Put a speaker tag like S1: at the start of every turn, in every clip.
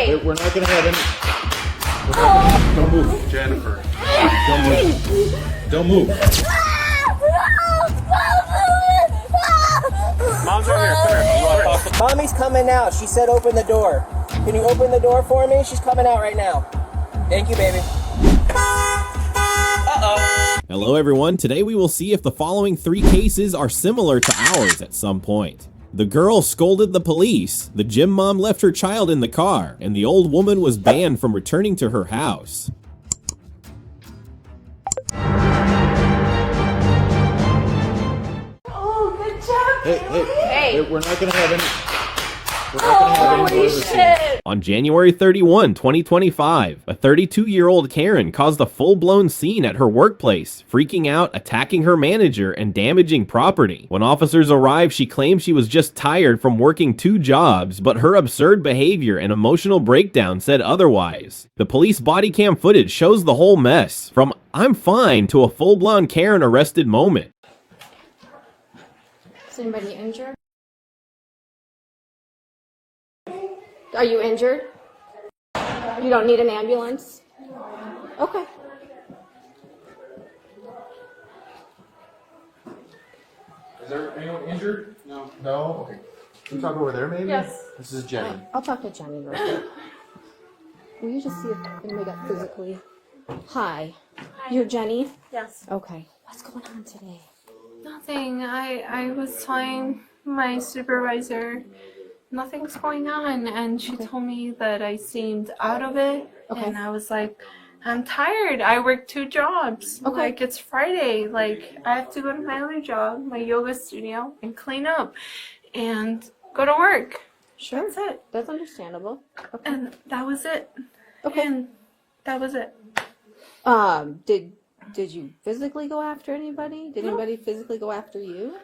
S1: Hey!
S2: We're not gonna have any. Don't move, Jennifer. Don't move. Don't move.
S3: Mom's right here. Come here. You want to talk to
S4: Mommy's coming out. She said open the door. Can you open the door for me? She's coming out right now. Thank you, baby.
S5: Hello everyone, today we will see if the following 3 cases are similar to ours at some point. The girl scolded the police, the gym mom left her child in the car, and the old woman was banned from returning to her house.
S1: Oh, good job,
S2: Hey, we're not gonna have any.
S1: Holy shit!
S5: On January 31, 2025, a 32-year-old Karen caused a full-blown scene at her workplace, freaking out, attacking her manager, and damaging property. When officers arrived, she claimed she was just tired from working 2 jobs, but her absurd behavior and emotional breakdown said otherwise. The police body cam footage shows the whole mess, from "I'm fine" to a full-blown Karen arrested moment.
S1: Is anybody injured? Are you injured? You don't need an ambulance? Okay.
S2: Is there anyone injured? No. No? Okay. Can we talk over there maybe?
S1: Yes.
S2: This is Jenny.
S1: I'll talk to Jenny real quick. Will you just see if anybody got physically... Hi. You're Jenny?
S6: Yes.
S1: Okay. What's going on today?
S6: Nothing. I was telling my supervisor nothing's going on, and she told me that I seemed out of it.
S1: Okay.
S6: And I was like, I'm tired. I work 2 jobs.
S1: Okay.
S6: Like, it's Friday. Like, I have to go to my other job, my yoga studio, and clean up and go to work.
S1: Sure.
S6: That's it.
S1: That's understandable. Okay.
S6: And that was it.
S1: Okay.
S6: And that was it.
S1: Did you physically go after anybody? Did anybody physically go after you?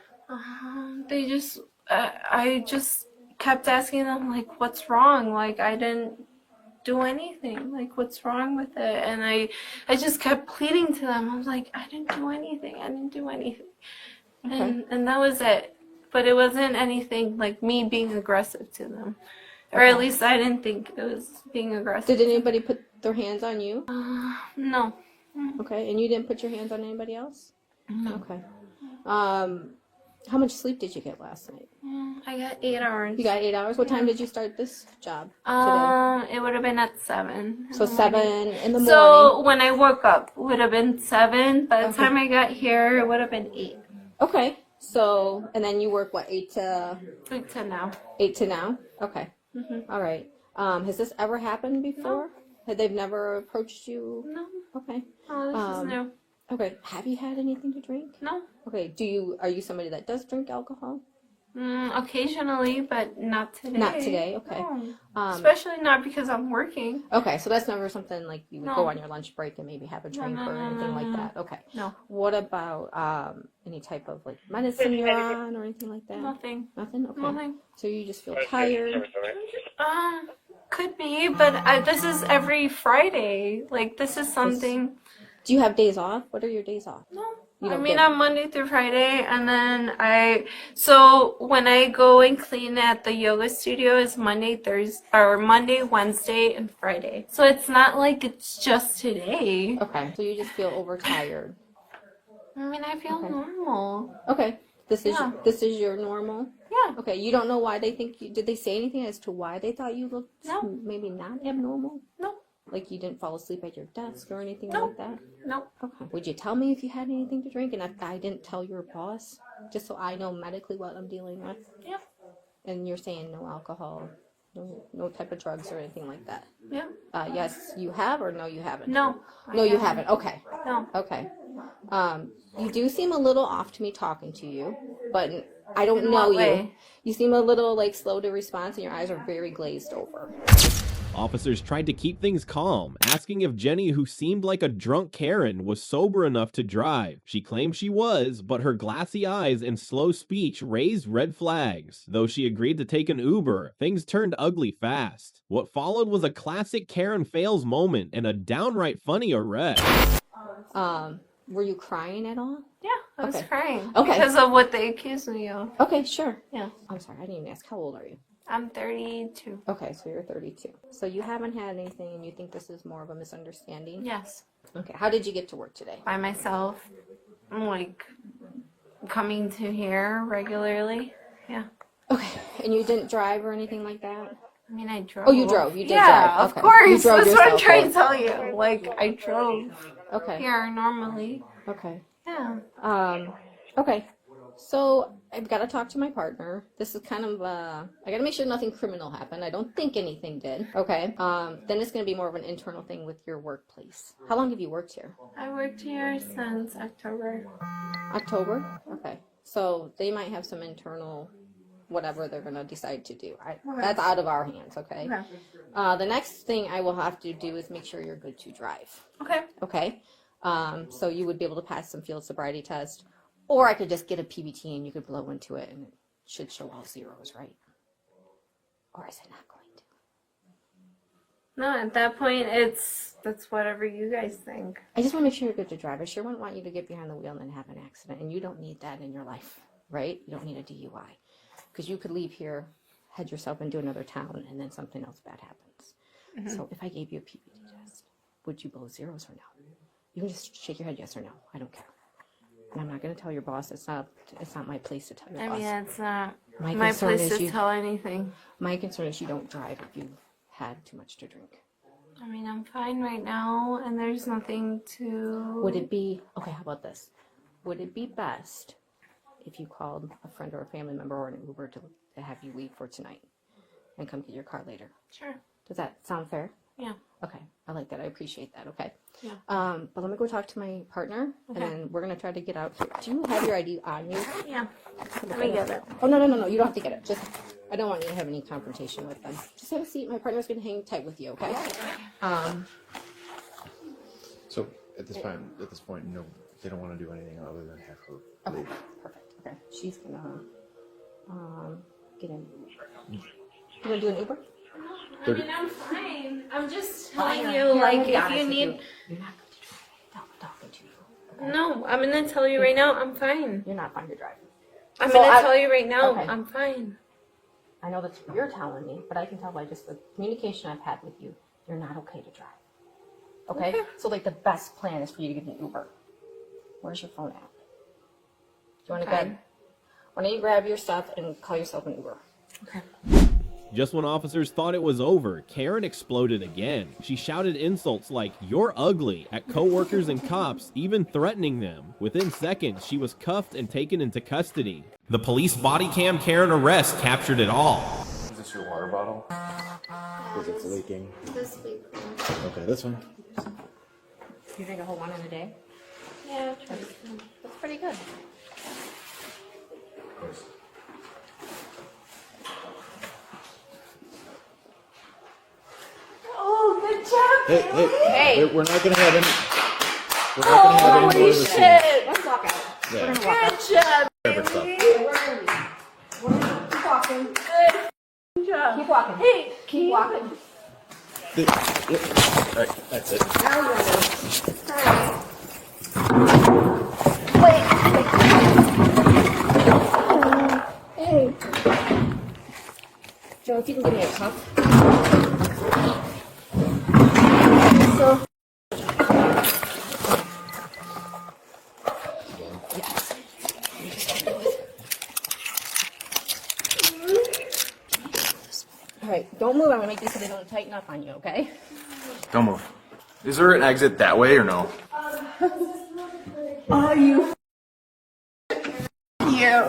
S6: They just, I just kept asking them, like, what's wrong? Like, I didn't do anything. Like, what's wrong with it? And I just kept pleading to them. I was like, I didn't do anything. I didn't do anything.
S1: Okay.
S6: And that was it. But it wasn't anything like me being aggressive to them. Or at least I didn't think it was being aggressive.
S1: Did anybody put their hands on you?
S6: No.
S1: Okay, and you didn't put your hands on anybody else?
S6: No.
S1: Okay. How much sleep did you get last night?
S6: I got 8 hours.
S1: You got 8 hours? What time did you start this job today?
S6: It would have been at 7.
S1: So 7 in the morning.
S6: So when I woke up, it would have been 7. By the time I got here, it would have been 8.
S1: Okay. So, and then you work, what, 8 to...
S6: 8 to now.
S1: 8 to now? Okay.
S6: Mm-hmm.
S1: All right. Has this ever happened before? They've never approached you?
S6: No.
S1: Okay.
S6: Oh, this is new.
S1: Okay. Have you had anything to drink?
S6: No.
S1: Okay. Are you somebody that does drink alcohol?
S6: Occasionally, but not today.
S1: Not today, okay.
S6: No. Especially not because I'm working.
S1: Okay, so that's never something like you would
S6: No.
S1: go on your lunch break and maybe have a drink
S6: No,
S1: or anything like that. Okay.
S6: No.
S1: What about any type of like medicine you're on or anything like that?
S6: Nothing.
S1: Nothing? Okay.
S6: Nothing.
S1: So you just feel tired?
S6: Could be, but this is every Friday. Like, this is something...
S1: Do you have days off? What are your days off?
S6: No.
S1: You
S6: I
S1: don't
S6: mean,
S1: get-
S6: I'm Monday through Friday, and then so when I go and clean at the yoga studio, it's Monday, Wednesday, and Friday. So it's not like it's just today.
S1: Okay, so you just feel overtired.
S6: I mean, I feel
S1: Okay.
S6: normal.
S1: Okay, this
S6: Yeah.
S1: is your normal?
S6: Yeah.
S1: Okay, you don't know why they think you... Did they say anything as to why they thought you looked maybe not abnormal?
S6: No.
S1: Like you didn't fall asleep at your desk or anything
S6: No.
S1: like that?
S6: No.
S1: Okay. Would you tell me if you had anything to drink and if I didn't tell your boss? Just so I know medically what I'm dealing with?
S6: Yeah.
S1: And you're saying no alcohol, no type of drugs or anything like that?
S6: Yeah.
S1: Yes, you have or no, you haven't?
S6: No.
S1: No, you haven't. Okay.
S6: No.
S1: Okay. You do seem a little off to me talking to you, but I don't
S6: In
S1: know
S6: what
S1: you.
S6: way?
S1: You seem a little like slow to response and your eyes are very glazed over.
S5: Officers tried to keep things calm, asking if Jenny, who seemed like a drunk Karen, was sober enough to drive. She claimed she was, but her glassy eyes and slow speech raised red flags. Though she agreed to take an Uber, things turned ugly fast. What followed was a classic Karen fails moment and a downright funny arrest.
S1: Were you crying at all?
S6: Yeah, I was
S1: Okay.
S6: crying.
S1: Okay.
S6: Because of what they accused me of.
S1: Okay, sure.
S6: Yeah.
S1: I'm sorry, I didn't even ask. How old are you?
S6: I'm 32.
S1: Okay, so you're 32. So you haven't had anything and you think this is more of a misunderstanding?
S6: Yes.
S1: Okay, how did you get to work today?
S6: By myself. I'm like coming to here regularly. Yeah.
S1: Okay, and you didn't drive or anything like that?
S6: I mean, I drove.
S1: Oh, you drove. You did drive.
S6: Yeah, of
S1: Okay.
S6: course.
S1: You drove
S6: That's what I'm
S1: yourself
S6: trying
S1: there.
S6: to tell you. Like, I drove
S1: Okay.
S6: here normally.
S1: Okay.
S6: Yeah.
S1: Okay. So I've got to talk to my partner. This is kind of I got to make sure nothing criminal happened. I don't think anything did. Okay. Then it's going to be more of an internal thing with your workplace. How long have you worked here?
S6: I worked here since October.
S1: October? Okay. So they might have some internal whatever they're going to decide to do. That's out of our hands, okay?
S6: Okay.
S1: The next thing I will have to do is make sure you're good to drive.
S6: Okay.
S1: Okay? So you would be able to pass some field sobriety test, or I could just get a PBT and you could blow into it and it should show all zeros, right? Or is it not going to?
S6: No, at that point, that's whatever you guys think.
S1: I just want to make sure you're good to drive. I sure wouldn't want you to get behind the wheel and then have an accident, and you don't need that in your life, right? You don't need a DUI. Because you could leave here, head yourself into another town, and then something else bad happens. Mm-hmm. So if I gave you a PBT test, would you blow zeros or no? You can just shake your head yes or no. I don't care. And I'm not going to tell your boss. It's not my place to tell your boss.
S6: I mean, it's not
S1: My
S6: my
S1: concern
S6: place
S1: is
S6: to
S1: you-
S6: tell anything.
S1: My concern is you don't drive if you had too much to drink.
S6: I mean, I'm fine right now, and there's nothing to...
S1: Would it be, okay, how about this? Would it be best if you called a friend or a family member or an Uber to have you leave for tonight and come get your car later?
S6: Sure.
S1: Does that sound fair?
S6: Yeah.
S1: Okay, I like that. I appreciate that. Okay.
S6: Yeah.
S1: But let me go talk to my partner, and then we're gonna try to get out here. Do you have your ID on you?
S6: Yeah. Let me get it.
S1: Oh no. You don't have to get it. Just I don't want you to have any confrontation with them. Just have a seat. My partner's gonna hang tight with you. Okay.
S2: So at this point, no, they don't want to do anything other than have her
S1: Okay.
S2: leave.
S1: Perfect. Okay. She's gonna get in. You wanna do an Uber?
S6: I mean, I'm fine. I'm just telling
S1: Here,
S6: you,
S1: I'm
S6: like,
S1: gonna be
S6: if
S1: honest
S6: you
S1: with
S6: need...
S1: You're not going to drive. I'm talking to you.
S6: No, I'm going to tell you right now, I'm fine.
S1: You're not fine to drive.
S6: I'm
S1: So
S6: going to
S1: I-
S6: tell you right now,
S1: okay.
S6: I'm fine.
S1: I know that's what you're telling me, but I can tell by just the communication I've had with you, you're not okay to drive. Okay? So, like, the best plan is for you to get an Uber. Where's your phone at? Do you want to
S6: Okay.
S1: bed? Why don't you grab your stuff and call yourself an Uber?
S6: Okay.
S5: Just when officers thought it was over, Karen exploded again. She shouted insults like, "You're ugly," at coworkers and cops, even threatening them. Within seconds, she was cuffed and taken into custody. The police body cam Karen arrest captured it all.
S2: Is this your water bottle? Because it's leaking.
S6: This week.
S2: Okay, this one.
S1: You drink a whole one in a day?
S6: Yeah, try to.
S1: That's pretty good.
S6: Oh, good job.
S2: Hey, we're not gonna have any. We're not gonna have any more
S6: Holy
S2: of this.
S6: shit.
S1: Let's walk out.
S2: Yeah.
S1: We're gonna walk out.
S6: Good job,
S2: Grab her stuff.
S6: baby.
S1: We're gonna leave. Keep walking.
S6: Good job.
S1: Keep walking.
S6: Hey,
S1: Keep walking.
S2: Yep. All right, that's it.
S1: Now you're gonna. Hey. Joe, if you can give me a cup. So. All right, don't move. I'm gonna make this so they don't tighten up on you, okay?
S2: Don't move. Is there an exit that way or no?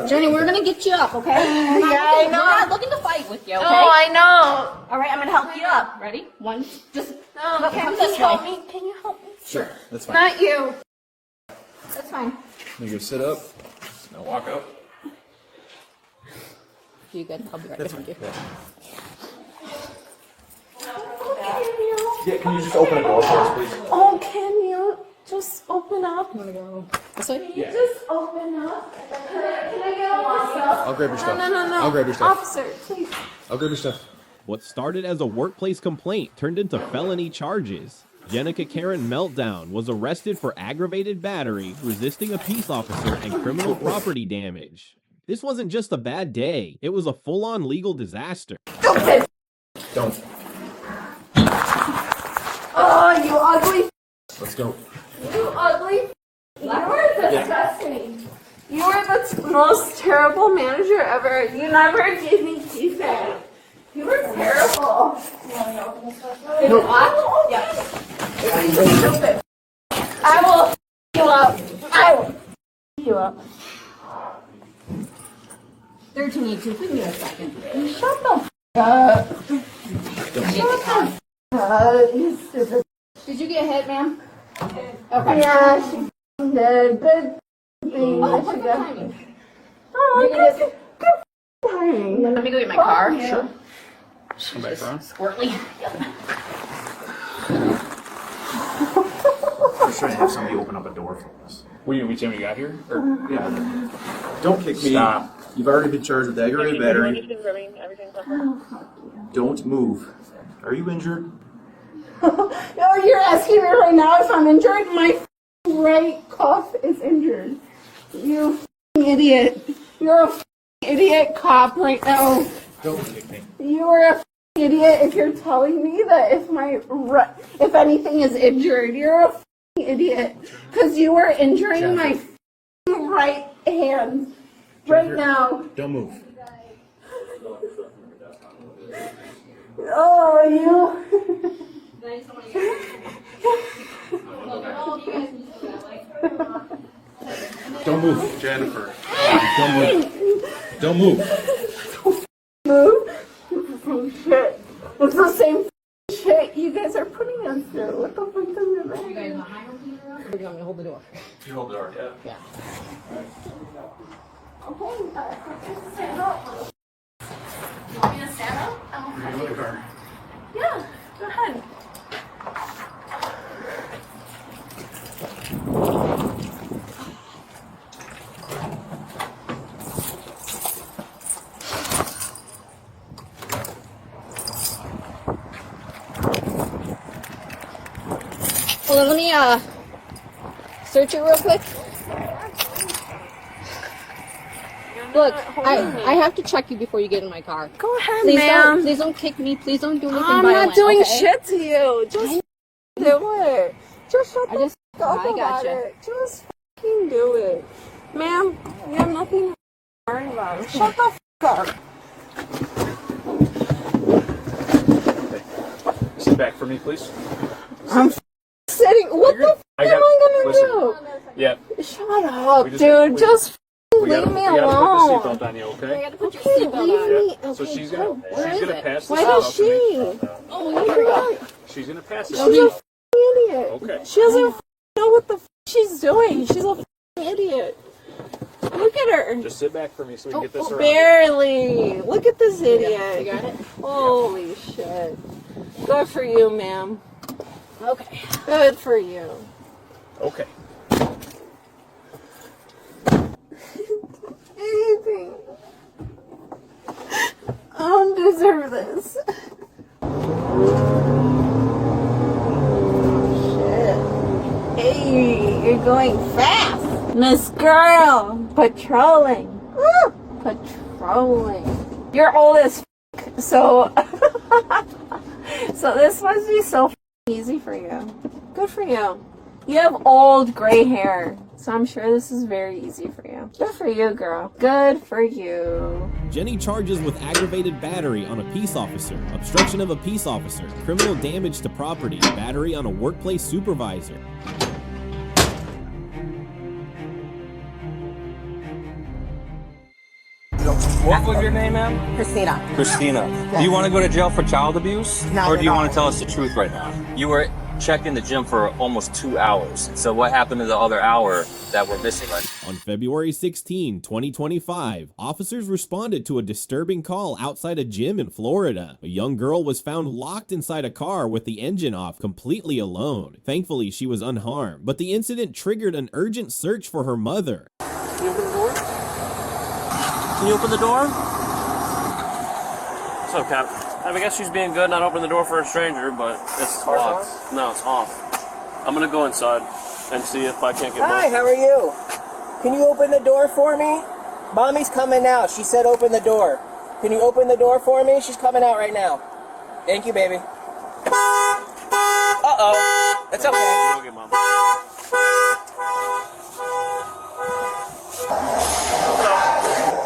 S1: Jenny, we're gonna get you up, okay?
S6: I know.
S1: We're not looking to fight with you, okay?
S6: Oh, I know.
S1: All right, I'm gonna help you up. Ready? One, just
S6: No,
S1: come
S6: can
S1: this
S6: you help
S1: way.
S6: me? Can you help me?
S2: Sure, that's fine.
S6: Not you.
S1: That's fine.
S2: You go sit up. Now walk up.
S1: You good? I'll be right
S2: That's
S1: behind
S2: fine.
S1: you.
S2: Yeah, can you just open a door for us, please?
S6: Oh, can you just open up?
S1: You wanna go this way?
S2: Yeah.
S6: Just open up. Can I get all my stuff?
S2: I'll grab your stuff.
S6: No.
S2: I'll grab your stuff.
S6: Officer, please.
S2: I'll grab your stuff.
S5: What started as a workplace complaint turned into felony charges. Jenica Karen Meltdown was arrested for aggravated battery, resisting a peace officer, and criminal property damage. This wasn't just a bad day, it was a full-on legal disaster.
S2: Don't.
S6: Oh, you ugly.
S2: Let's go.
S6: You ugly. You are disgusting. You are the most terrible manager ever. You never gave me feedback. You were terrible.
S2: No.
S6: Yeah. I will you up. I will you up.
S1: 1382, give me a second.
S6: Shut the up. Shut the up. You stupid.
S1: Did you get hit, ma'am? Okay.
S6: Yeah, she did. Good thing.
S1: Oh,
S6: She
S1: perfect
S6: got-
S1: timing.
S6: Oh, good timing.
S1: Let me go get my car.
S6: Sure.
S2: Come back around.
S1: Squirtly.
S2: We're trying to have somebody open up a door for us.
S3: We tell you got here? Or,
S2: Yeah. Don't kick me.
S3: Stop.
S2: You've already been charged with aggravated battery. Don't move. Are you injured?
S6: No, you're asking me right now if I'm injured? My right cuff is injured. You idiot. You're a idiot cop right now.
S2: Don't kick me.
S6: You are a idiot if you're telling me that if anything is injured. You're a idiot. Because you are injuring my right hand right now.
S2: Don't move.
S6: Oh, you.
S2: Don't move. Jennifer. Don't move. Don't move.
S6: Move? Shit. It's the same shit you guys are putting us through. What the fuck does it matter?
S1: Or do you want me to hold the door?
S3: you hold the door, yeah.
S1: Yeah.
S6: Okay, stand up.
S1: You want me to stand up?
S6: Yeah, go ahead.
S1: Well, let me search it real quick. Look, I have to check you before you get in my car.
S6: Go ahead,
S1: Please don't kick me. Please don't do anything
S6: I'm
S1: violent.
S6: not doing
S1: okay?
S6: shit to you. Just do it. Just shut the fuck up
S1: I
S6: about
S1: gotcha.
S6: it. Just fucking do it. Ma'am, you have nothing to worry about. Shut the fuck up.
S3: Sit back for me, please.
S6: I'm sitting. What the fuck
S3: I
S6: am
S3: got-
S6: I gonna
S3: listen.
S6: do?
S3: Yeah.
S6: Shut up,
S3: We just-
S6: dude.
S3: we-
S6: Just
S3: We
S6: leave
S3: gotta,
S6: me
S3: we gotta
S6: alone.
S3: put the seatbelt on you, okay?
S1: gotta put your
S6: Okay,
S1: seatbelt
S6: leave
S1: on.
S6: me.
S3: So
S6: Okay,
S3: she's
S6: good.
S3: gonna
S1: Where is it?
S3: pass this
S6: Why
S3: out
S6: does
S3: to me.
S6: she?
S1: Oh, here we go.
S3: She's gonna pass this
S6: She's a
S3: out.
S6: f***ing idiot.
S3: Okay.
S6: She doesn't know what the f*** she's doing. She's a f***ing idiot. Look at her.
S3: Just sit back for me so we can get this around.
S6: Barely. Look at this idiot.
S1: You got it?
S6: Holy shit. Good for you, ma'am.
S1: Okay.
S6: Good for you.
S3: Okay.
S6: Anything. I don't deserve this. Shit. Hey, you're going fast. Miss Girl. Patrolling. Woo. Patrolling. You're old as f***, so... so this must be so f***ing easy for you. Good for you. You have old gray hair, so I'm sure this is very easy for you. Good for you, girl. Good for you.
S5: Jenny charges with aggravated battery on a peace officer, obstruction of a peace officer, criminal damage to property, battery on a workplace supervisor.
S7: What was your name, ma'am?
S8: Christina.
S7: Christina. Do you want to go to jail for child abuse?
S8: Not
S7: or do
S8: at
S7: you
S8: all.
S7: want to tell us the truth right now? You were checked in the gym for almost 2 hours. So what happened to the other hour that we're missing right now?
S5: On February 16, 2025, officers responded to a disturbing call outside a gym in Florida. A young girl was found locked inside a car with the engine off, completely alone. Thankfully, she was unharmed, but the incident triggered an urgent search for her mother.
S7: Can you open the door? Can you open the door? What's up, Cap? I guess she's being good, not opening the door for a stranger, but it's locked. No, it's off. I'm gonna go inside and see if I can't get
S4: Hi,
S7: both.
S4: how are you? Can you open the door for me? Mommy's coming out. She said open the door. Can you open the door for me? She's coming out right now. Thank you, baby. Uh-oh. It's okay.
S3: Okay, Mom.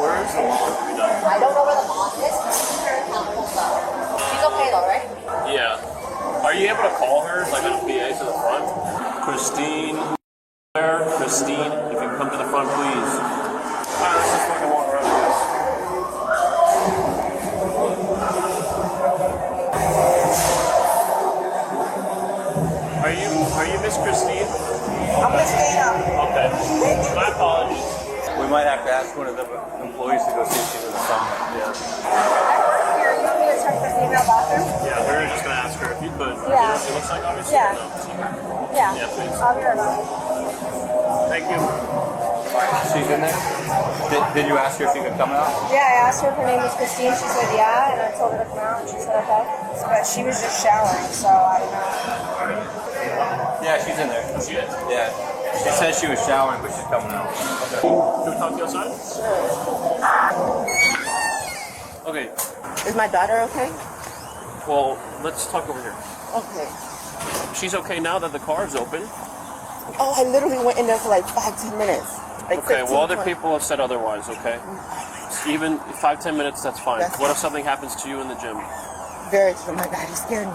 S3: Where is the mom?
S1: I don't know where the mom is. She's okay though, right?
S3: Yeah. Are you able to call her, like on a PA to the front? Christine, if you can come to the front, please. Alright, let's just fucking walk around this. Are you Miss Christine?
S8: I'm Christina.
S3: Okay. My apologies.
S7: We might have to ask one of the employees to go see if she was a
S3: Yeah.
S8: I work here. You want me to check the female bathroom?
S3: Yeah, we were just gonna ask her if you could.
S8: Yeah.
S3: You know what she looks like, obviously?
S8: Yeah.
S3: No.
S8: Yeah.
S3: Yeah, please.
S8: I'll be right back.
S3: Thank you.
S7: She's in there? Did you ask her if she could come out?
S8: Yeah, I asked her if her name was Christine. She said yeah, and I told her to come out, and she said okay. But she was just showering, so I don't know.
S7: Yeah, she's in there.
S3: She is?
S7: Yeah. She said she was showering, but she's coming out.
S3: Can we talk to you outside? Okay.
S8: Is my daughter okay?
S3: Well, let's talk over here.
S8: Okay.
S3: She's okay now that the car's open.
S8: Oh, I literally went in there for like 5-10 minutes. Like
S3: Okay,
S8: 15,
S3: well, other
S8: 20.
S3: people have said otherwise, okay? Even 5-10 minutes, that's fine.
S8: That's
S3: What if
S8: fine.
S3: something happens to you in the gym?
S8: Very true. My God, you scared me.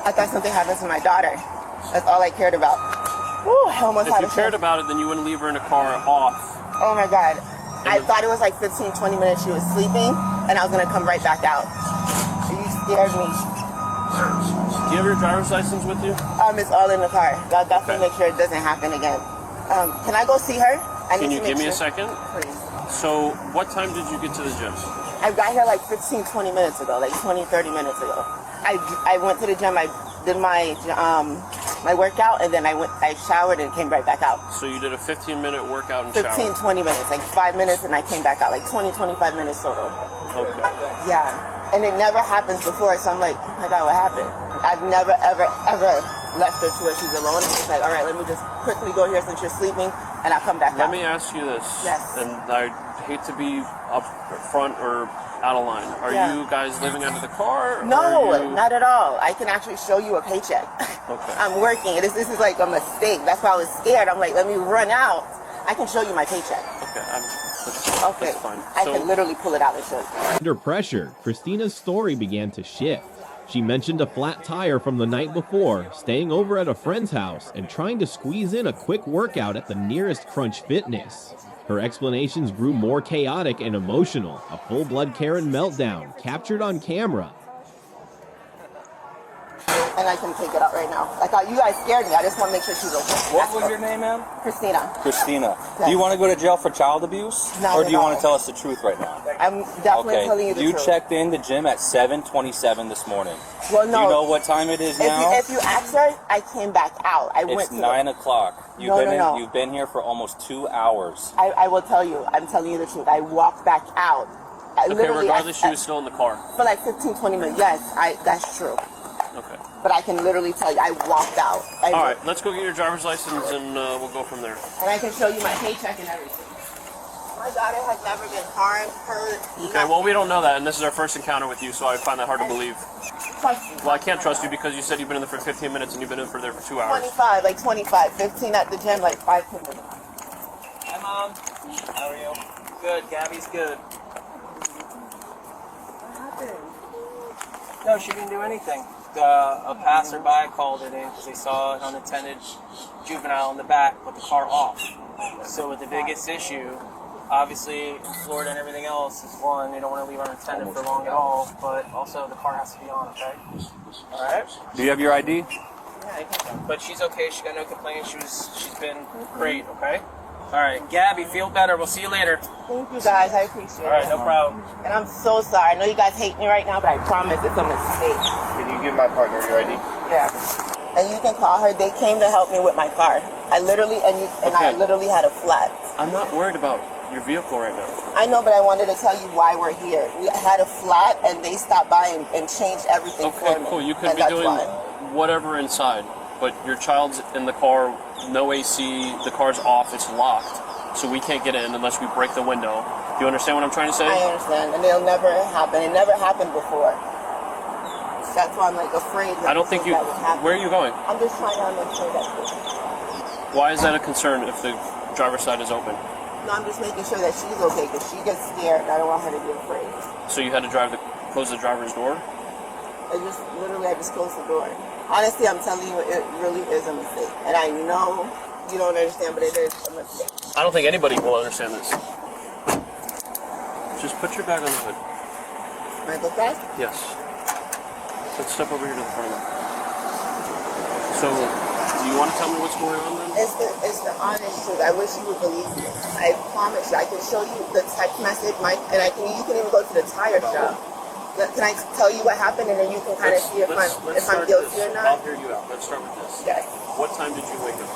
S8: I thought something happened to my daughter. That's all I cared about. Woo, I almost
S3: If
S8: had
S3: you
S8: a
S3: cared
S8: stroke.
S3: about it, then you wouldn't leave her in a car off.
S8: Oh my God. I
S3: the-
S8: thought it was like 15-20 minutes she was sleeping, and I was gonna come right back out. You scared me.
S3: Do you have your driver's license with you?
S8: It's all in the car. I'll definitely
S3: Okay.
S8: make sure it doesn't happen again. Can I go see her? I
S3: Can
S8: need
S3: you
S8: to
S3: give
S8: make
S3: me a
S8: sure.
S3: second?
S8: Please.
S3: So, what time did you get to the gym?
S8: I got here like 15-20 minutes ago, like 20-30 minutes ago. I went to the gym. I did my workout, and then I showered and came right back out.
S3: So you did a 15-minute workout and shower.
S8: 15-20 minutes, like 5 minutes, and I came back out, like 20-25 minutes total.
S3: Okay.
S8: Yeah, and it never happens before, so I'm like, oh my God, what happened? I've never, ever, ever left her to where she's alone. It's just like, all right, let me just quickly go here since you're sleeping, and I'll come back
S3: Let
S8: out.
S3: me ask you this.
S8: Yes.
S3: And I hate to be up front or out of line. Are
S8: Yeah.
S3: you guys living under the car?
S8: No,
S3: or are you...
S8: not at all. I can actually show you a paycheck.
S3: Okay.
S8: I'm working. This is like a mistake. That's why I was scared. I'm like, let me run out. I can show you my paycheck.
S3: Okay,
S8: Okay.
S3: that's fine.
S8: I
S3: So,
S8: can literally pull it out and show you.
S5: Under pressure, Christina's story began to shift. She mentioned a flat tire from the night before, staying over at a friend's house, and trying to squeeze in a quick workout at the nearest Crunch Fitness. Her explanations grew more chaotic and emotional, a full-blood Karen meltdown captured on camera.
S8: And I can take it out right now. Like, you guys scared me. I just want to make sure she's okay.
S7: What was your name, ma'am?
S8: Christina.
S7: Christina.
S8: Yes.
S7: Do you want to go to jail for child abuse?
S8: Not
S7: Or do
S8: at
S7: you want
S8: all.
S7: to tell us the truth right now?
S8: I'm definitely telling you the
S7: you
S8: truth.
S7: checked in the gym at 7:27 this morning.
S8: Well, no.
S7: Do you know what time it is now?
S8: If you ask her, I came back out. I went
S7: It's
S8: to
S7: 9 o'clock.
S8: No.
S7: You've been here for almost 2 hours.
S8: I will tell you. I'm telling you the truth. I walked back out.
S3: okay, regardless, she was still in the car.
S8: For like 15-20 minutes. Yes, that's true.
S3: Okay.
S8: But I can literally tell you, I walked out.
S3: All right, let's go get your driver's license and we'll go from there.
S8: And I can show you my paycheck and everything. My daughter has never been harmed, hurt.
S3: Okay, well, we don't know that, and this is our first encounter with you, so I find that hard to believe. Well, I can't trust you because you said you've been in there for 15 minutes and you've been in for there for 2 hours.
S8: 25, 15 at the gym, like 5 minutes.
S4: Hi, Mom. How are you? Good. Gabby's good.
S8: What happened?
S4: No, she didn't do anything. A passerby called it in because they saw an unattended juvenile in the back with the car off. So with the biggest issue, obviously Florida and everything else is one, they don't want to leave unattended for long at all, but also the car has to be on, okay? Alright?
S7: Do you have your ID?
S4: Yeah, I think so. But she's okay, she got no complaints, she's been great, okay? Alright, Gabby, feel better, we'll see you later.
S8: Thank you guys, I appreciate it.
S4: Alright, no problem.
S8: And I'm so sorry. I know you guys hate me right now, but I promise it's a mistake.
S2: Can you give my partner your ID?
S8: Yeah. And you can call her. They came to help me with my car. I literally I
S3: Okay.
S8: literally had a flat.
S3: I'm not worried about your vehicle right now.
S8: I know, but I wanted to tell you why we're here. We had a flat, and they stopped by and changed everything for
S3: Okay,
S8: me.
S3: cool. You could
S8: And
S3: be
S8: that's
S3: doing
S8: why.
S3: whatever inside, but your child's in the car, no AC, the car's off, it's locked. so we can't get in unless we break the window. Do you understand what I'm trying to say?
S8: I understand, and it'll never happen. It never happened before. That's why I'm like afraid.
S3: I don't think you.
S8: That would happen.
S3: Where are you going?
S8: I'm just trying to make sure that.
S3: Why is that a concern if the driver's side is open?
S8: No, I'm just making sure that she's okay because she gets scared, and I don't want her to be afraid.
S3: So you had to close the driver's door?
S8: I just closed the door. Honestly, I'm telling you, it really is a mistake, and I know you don't understand, but it is a mistake.
S3: I don't think anybody will understand this. Just put your bag on the hood.
S8: My book bag?
S3: Yes. Let's step over here to the front of it. So, do you want to tell me what's going on then?
S8: It's the honest truth. I wish you would believe me. I promise you. I can show you the text message, and you can even go to the tire shop. Can I tell you what happened, and then you can kind of see if I'm guilty or not?
S3: I'll hear you out. Let's start with this.
S8: Yes.
S3: What time did you wake up?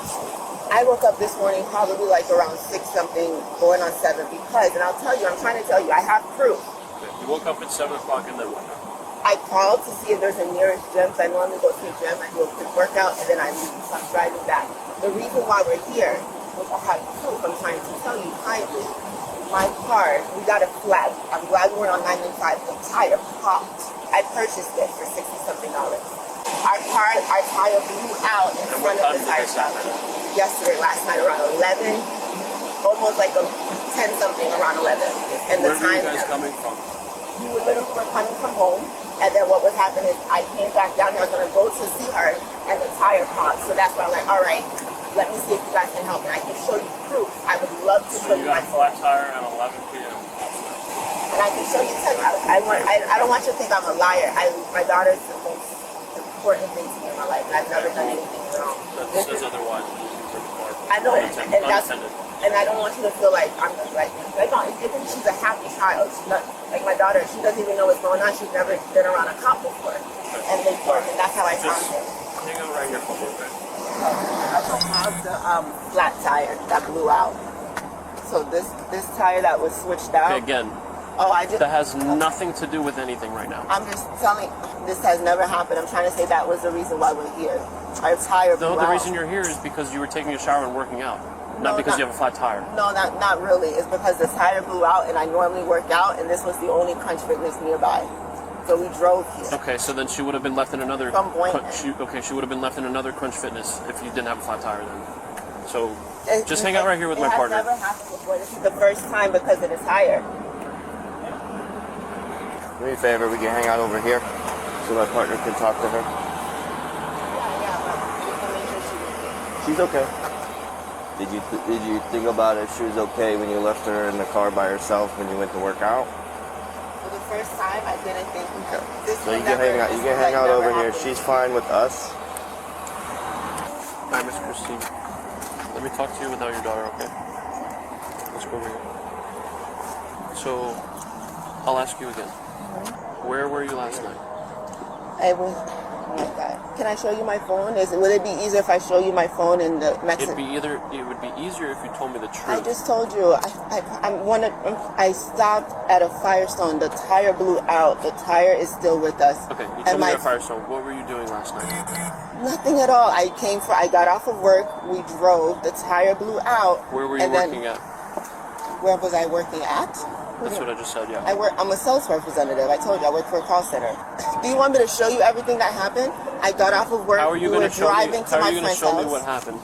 S8: I woke up this morning probably like around 6-something, going on 7, because, and I'm trying to tell you, I have proof.
S3: Okay. You woke up at 7 o'clock and then what?
S8: I called to see if there's a nearest gym, so I normally go to the gym, I do a quick workout, and then I leave, so I'm driving back. The reason why we're here, which I have proof, I'm trying to tell you kindly, my car, we got a flat. I'm glad we were on 995, the tire popped. I purchased it for $60-something. Our tire blew out in front of the tire shop. Yesterday, last night, around 11, almost like a 10-something, around 11. And
S3: Where were you guys coming from?
S8: We were coming from home, and then what was happening is I came back down here. I was going to go to see her, and the tire popped. So that's why I'm like, all right, let me see if you guys can help me. I can show you proof. I would love to show you my
S3: flat tire at 11 p.m.
S8: And I can show you. I don't want you to think I'm a liar. My daughter's the most important thing to me in my life, and I've never done anything wrong.
S3: That says otherwise.
S8: I know, and I don't want you to feel like I'm just like she's a happy child. She's not like my daughter. She doesn't even know what's going on. She's never been around a cop before, and that's how I found it.
S3: Hang on right here for a little bit.
S8: I don't have the flat tire that blew out. So this tire that was switched out.
S3: Okay, again. That has nothing to do with anything right now.
S8: I'm just telling. This has never happened. I'm trying to say that was the reason why we're here. Our tire blew out.
S3: The reason you're here is because you were taking a shower and working out. Not because you have a flat tire.
S8: No, not really. It's because the tire blew out and I normally work out and this was the only Crunch Fitness nearby. So we drove here.
S3: Okay, so then she would have been left in another... she would have been left in another Crunch Fitness if you didn't have a flat tire then. So, just hang out right here with my partner.
S8: It has never happened before. This is the first time because of the tire.
S9: Do me a favor, we can hang out over here so my partner can talk to her.
S8: Yeah,
S9: she's okay. Did you think about if she was okay when you left her in the car by herself when you went to work out?
S8: For the first time, I didn't think.
S9: Okay. So you can hang out. You can hang out over here. She's fine with us.
S3: Hi, Miss Christine. Let me talk to you without your daughter, okay? Let's go over here. So, I'll ask you again. Where were you last night?
S8: I was. Oh my God. Can I show you my phone? Would it be easier if I show you my phone in the Mexican?
S3: It would be easier if you told me the truth.
S8: I just told you. I stopped at a Firestone. The tire blew out. The tire is still with us.
S3: Okay, you told me at Firestone. What were you doing last night?
S8: Nothing at all. I got off of work. We drove. The tire blew out.
S3: Where were you working at?
S8: Where was I working at?
S3: That's what I just said, yeah.
S8: I'm a sales representative. I told you, I work for a call center. Do you want me to show you everything that happened? I got off of work.
S3: How are you going to show me
S8: house.
S3: what happened?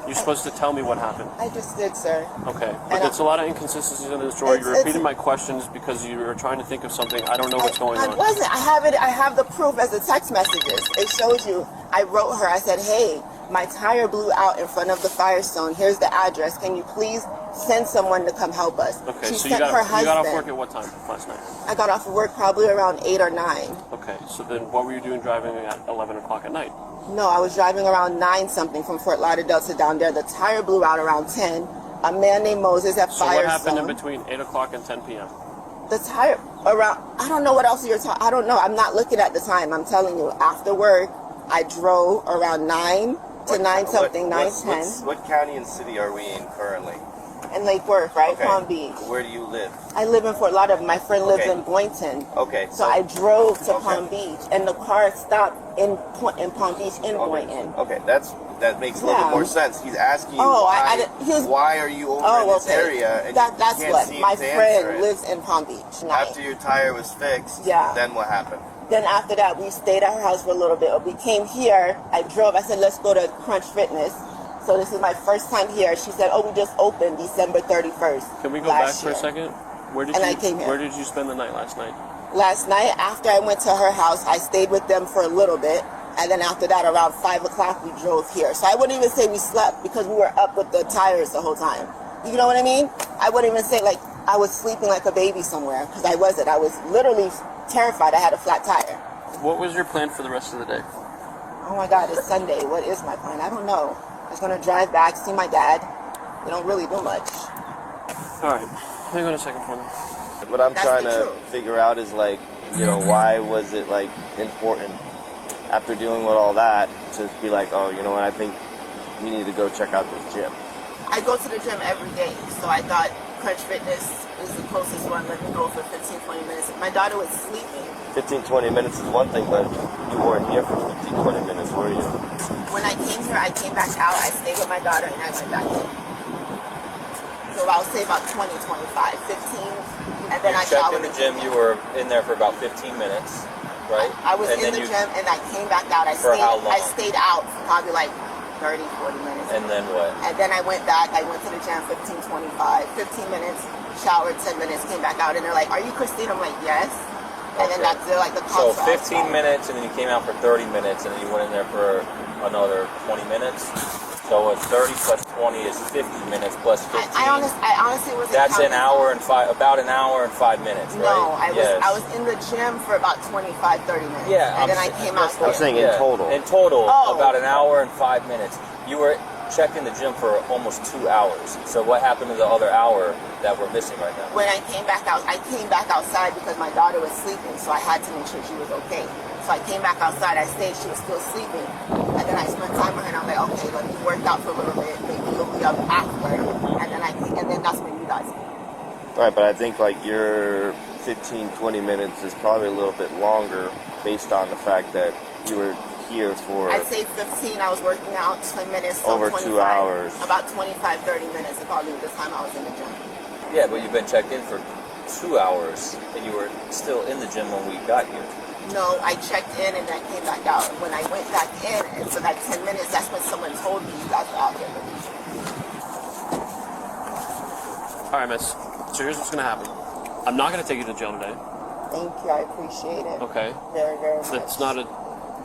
S3: You're supposed to tell me what happened.
S8: I just did, sir.
S3: Okay, but there's a lot of inconsistencies in this story. You're repeating my questions because you were trying to think of something. I don't know what's going on.
S8: I wasn't. I have the proof as the text messages. It shows you. I wrote her. I said, hey, my tire blew out in front of the Firestone. Here's the address. Can you please send someone to come help us?
S3: Okay,
S8: she
S3: so
S8: sent her husband.
S3: You got off work at what time last night?
S8: I got off of work probably around 8 or 9.
S3: Okay, so then what were you doing driving at 11 o'clock at night?
S8: No, I was driving around 9-something from Fort Lauderdale to down there. The tire blew out around 10. A man named Moses at Firestone.
S3: So what happened in between 8 o'clock and 10 p.m.?
S8: The tire around, I don't know what else you're talking, I don't know. I'm not looking at the time. I'm telling you, after work, I drove around 9 to 9-something, 9:10.
S9: What county and city are we in currently?
S8: in Lake Worth, right?
S9: Okay.
S8: Palm Beach.
S9: Where do you live?
S8: I live in Fort Lauderdale. My friend lives
S9: Okay.
S8: in Boynton.
S9: Okay.
S8: So I drove to
S9: Okay.
S8: Palm Beach, and the car stopped in Palm Beach in Boynton.
S9: Okay, that makes a little bit more sense. He's asking you why are you over in this area? And
S8: That's
S9: you can't
S8: what
S9: seem
S8: my
S9: to answer
S8: friend
S9: it.
S8: lives in Palm Beach.
S9: After your tire was fixed,
S8: Yeah.
S9: then what happened?
S8: Then after that, we stayed at her house for a little bit. We came here. I drove. I said, let's go to Crunch Fitness. So this is my first time here. She said, oh, we just opened December 31st.
S3: Can we go back for a second? Where did you spend the night last night?
S8: Last night, after I went to her house, I stayed with them for a little bit. And then after that, around 5 o'clock, we drove here. So I wouldn't even say we slept because we were up with the tires the whole time. You know what I mean? I wouldn't even say like I was sleeping like a baby somewhere because I wasn't. I was literally terrified. I had a flat tire.
S3: What was your plan for the rest of the day?
S8: Oh my God, it's Sunday. What is my plan? I don't know. I was going to drive back, see my dad. We don't really do much.
S3: All right. Hang on a second for me.
S9: What I'm trying to figure out is like, you know, why was it like important after dealing with all that to be like, oh, you know what, I think we need to go check out this gym.
S8: I go to the gym every day, so I thought Crunch Fitness is the closest one. Let me go for 15, 20 minutes. My daughter was sleeping.
S9: 15, 20 minutes is one thing, but you weren't here for 15, 20 minutes, were you?
S8: When I came here, I came back out. I stayed with my daughter, and I went back in. So I'll say about 20, 25, 15, and then I
S7: checked
S8: showered.
S7: in the gym. You were in there for about 15 minutes, right?
S8: I was in the gym, and I came back out.
S7: How long?
S8: I stayed out for probably like 30, 40 minutes.
S7: And then what?
S8: And then I went back. I went to the gym 15, 25, 15 minutes, showered 10 minutes, came back out, and they're like, are you Christine? I'm like, yes. And then that's like the
S7: So
S8: contrast.
S7: 15 minutes, and then you came out for 30 minutes, and then you went in there for another 20 minutes. So 30 plus 20 is 50 minutes plus 15.
S8: I honestly was.
S7: That's about an hour and 5 minutes, right?
S8: No, I was in the gym for about 25, 30 minutes.
S7: Yeah,
S8: and then I came out.
S9: I'm saying in total.
S7: In total, about an hour and 5 minutes. You were checked in the gym for almost 2 hours. So what happened to the other hour that we're missing right now?
S8: When I came back out, I came back outside because my daughter was sleeping, so I had to make sure she was okay. So I came back outside, I stayed, she was still sleeping, and then I spent time with her, and I'm like, okay, let me work out for a little bit, maybe you'll be up after, and then that's when you guys came.
S9: Right, but I think like your 15, 20 minutes is probably a little bit longer based on the fact that you were here for...
S8: I'd say 15, I was working out 10 minutes, so
S9: over
S8: 25,
S9: 2 hours.
S8: About 25, 30 minutes is probably the time I was in the gym.
S7: Yeah, but you've been checked in for 2 hours, and you were still in the gym when we got here.
S8: No, I checked in and I came back out. When I went back in, and for that 10 minutes, that's when someone told me you guys were out here.
S3: All right, miss. So here's what's going to happen. I'm not going to take you to jail today.
S8: Thank you, I appreciate it.
S3: Okay.
S8: Very, very much.
S3: It's not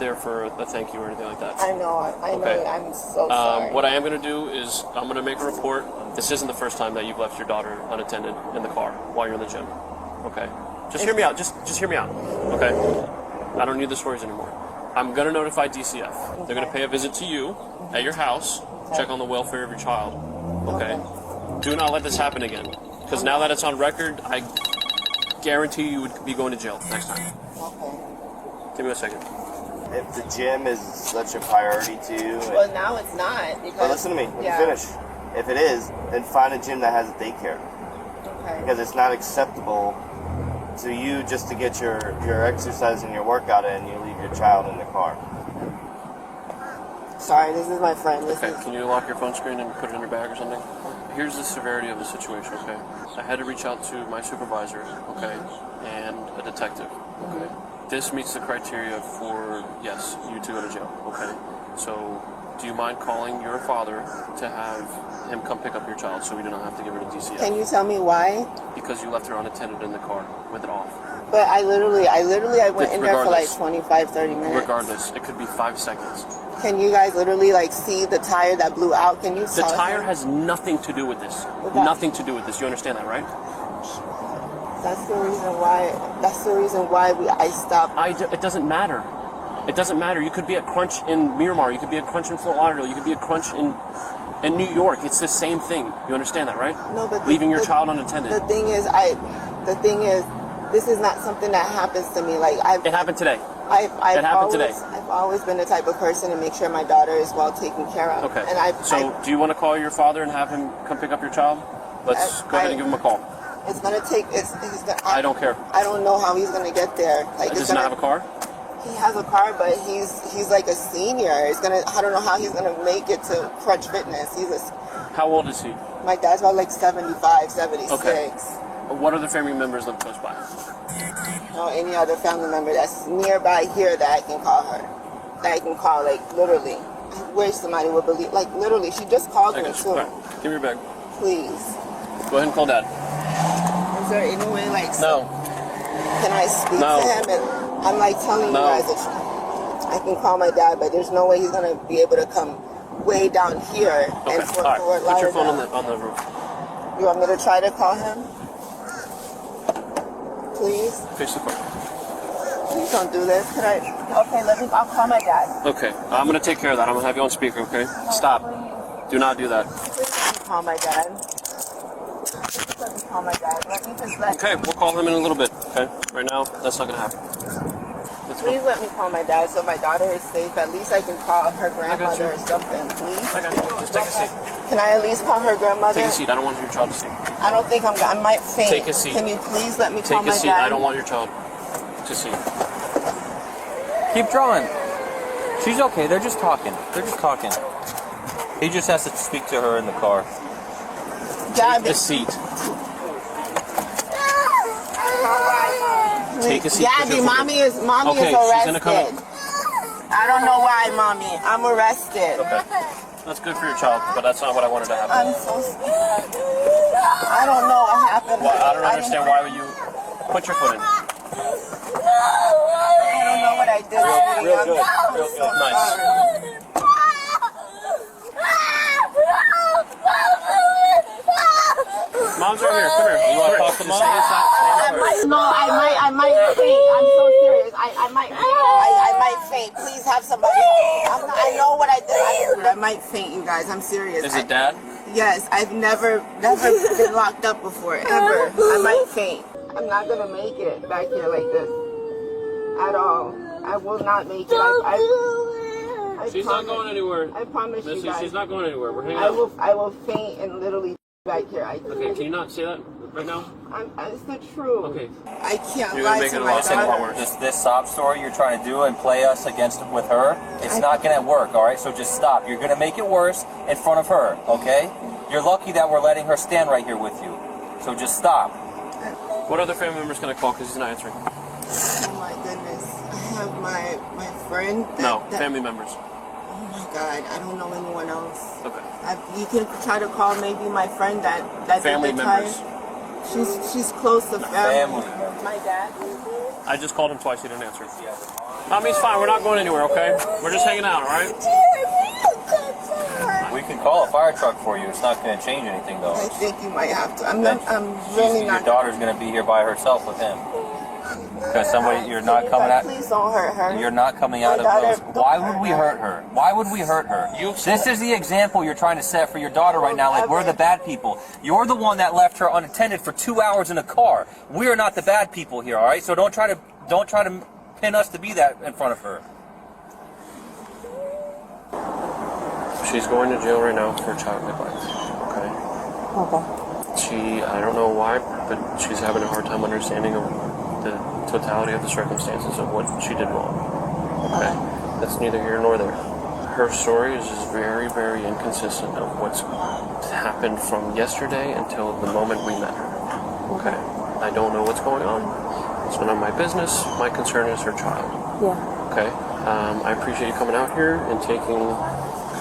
S3: there for a thank you or anything like that.
S8: I know,
S3: Okay.
S8: I'm so sorry.
S3: What I am going to do is I'm going to make a report. This isn't the first time that you've left your daughter unattended in the car while you're in the gym. Okay. Just hear me out. Just hear me out. Okay. I don't need the stories anymore. I'm gonna notify DCF. They're gonna pay a visit to you at your house, check on the welfare of your child. Okay. Do not let this happen again. Because now that it's on record, I guarantee you would be going to jail next time.
S8: Okay.
S3: Give me a second.
S9: If the gym is such a priority to you...
S8: Well, now it's not. Because,
S9: But listen to me. Let me finish. If it is, then find a gym that has a daycare.
S8: Okay.
S9: Because it's not acceptable to you just to get your exercise and your workout in, and you leave your child in the car.
S8: Sorry, this is my friend.
S3: Okay, can you lock your phone screen and put it in your bag or something? Here's the severity of the situation, okay? I had to reach out to my supervisor, okay, and a detective, okay? This meets the criteria for, yes, you to go to jail, okay? So, do you mind calling your father to have him come pick up your child so we do not have to give her to DCF?
S8: Can you tell me why?
S3: Because you left her unattended in the car with it off.
S8: But I went in there for like 25, 30 minutes.
S3: Regardless, it could be 5 seconds.
S8: Can you guys literally like see the tire that blew out? Can you
S3: The tire has nothing to do with this. Nothing to do with this. You understand that, right?
S8: That's the reason why I stopped.
S3: It doesn't matter. It doesn't matter. You could be at Crunch in Miramar. You could be at Crunch in Fort Lauderdale. You could be at Crunch in New York. It's the same thing. You understand that, right?
S8: No, but
S3: leaving your child unattended.
S8: The thing is, this is not something that happens to me. Like
S3: it happened today. It happened today.
S8: I've always been the type of person to make sure my daughter is well taken care of.
S3: Okay.
S8: And
S3: do you want to call your father and have him come pick up your child? Let's go ahead and give him a call.
S8: It's gonna take.
S3: I don't care.
S8: I don't know how he's gonna get there. Like,
S3: Does he not have a car?
S8: He has a car, but he's like a senior. I don't know how he's gonna make it to Crutch Fitness.
S3: How old is he?
S8: My dad's about like 75, 76.
S3: Okay. What other family members live close by?
S8: No, any other family member that's nearby here that I can call her. That I can call, like, literally. I wish somebody would believe. Like, literally, she just called me too.
S3: Right. Give me your bag.
S8: Please.
S3: Go ahead and call Dad.
S8: Is there any way, like,
S3: No.
S8: Can I speak to him? And I'm like telling you guys that I can call my dad, but there's no way he's gonna be able to come way down here and
S3: All right. Put your phone on the roof.
S8: You want me to try to call him? Please?
S3: Face the car.
S8: Please don't do this. Okay, I'll call my dad.
S3: Okay. I'm going to take care of that. I'm going to have you on speaker, okay? Stop. Do not do that.
S8: Let me call my dad. Let me call my dad.
S3: Okay, we'll call him in a little bit, okay? Right now, that's not going to happen.
S8: Please let me call my dad so my daughter is safe. At least I can call her grandmother or something, please.
S3: I got you. Just take a seat.
S8: Can I at least call her grandmother?
S3: Take a seat. I don't want your child to see.
S8: I don't think I might faint.
S3: Take a seat.
S8: Can you please let me call my dad?
S3: Take a seat. I don't want your child to see.
S7: Keep drawing. She's okay. They're just talking. He just has to speak to her in the car.
S3: Take a seat. Take a seat.
S8: Gabby, mommy is arrested.
S3: She's gonna come in.
S8: I don't know why, mommy. I'm arrested.
S3: Okay. That's good for your child, but that's not what I wanted to happen.
S8: I'm so scared. I don't know what happened.
S3: Well, I don't understand why would you put your foot in.
S8: I don't know what I did.
S3: Real good. Nice. Mom's right here. Come here. You want to talk to mom?
S8: I might faint. I'm so serious. I might faint. Please have somebody. I know what I did. I might faint, you guys. I'm serious.
S3: Is it Dad?
S8: Yes. I've never been locked up before, ever. I might faint. I'm not gonna make it back here like this at all. I will not make it.
S3: She's not going anywhere.
S8: I promise
S3: Missy,
S8: you guys.
S3: she's not going anywhere. We're hanging out.
S8: I will faint and literally back here.
S3: Okay, can you not say that right now?
S8: It's the truth.
S3: Okay.
S8: I can't
S3: You're
S8: lie
S3: gonna make
S8: to
S3: it a
S8: my
S3: lot
S8: daughter.
S3: worse.
S7: This sob story you're trying to do and play us with her, it's not going to work, all right? So just stop. You're going to make it worse in front of her, okay? You're lucky that we're letting her stand right here with you. So just stop.
S3: What other family member's going to call because he's not answering?
S8: Oh my goodness. I have my friend.
S3: Family members.
S8: Oh my God. I don't know anyone else.
S3: Okay.
S8: You can try to call maybe my friend that
S3: Family
S8: did the
S3: members.
S8: time. She's close to family. My dad.
S3: I just called him twice. He didn't answer. Mommy's fine. We're not going anywhere, okay? We're just hanging out, all right?
S7: We can call a fire truck for you. It's not going to change anything, though.
S8: I think you might have to. I'm really not.
S7: Your daughter's going to be here by herself with him. Because you're not coming out.
S8: Please don't hurt her.
S7: You're not coming out of those. Why would we hurt her? Why would we hurt her? This is the example you're trying to set for your daughter right now. Like, we're the bad people. You're the one that left her unattended for 2 hours in a car. We're not the bad people here, all right? So don't try to pin us to be that in front of her.
S3: She's going to jail right now for child neglect, okay? I don't know why, but she's having a hard time understanding of the totality of the circumstances of what she did wrong. Okay? That's neither here nor there. Her story is just very, very inconsistent of what's happened from yesterday until the moment we met her. Okay? I don't know what's going on. It's none of my business. My concern is her child.
S10: Yeah.
S3: Okay? I appreciate you coming out here and taking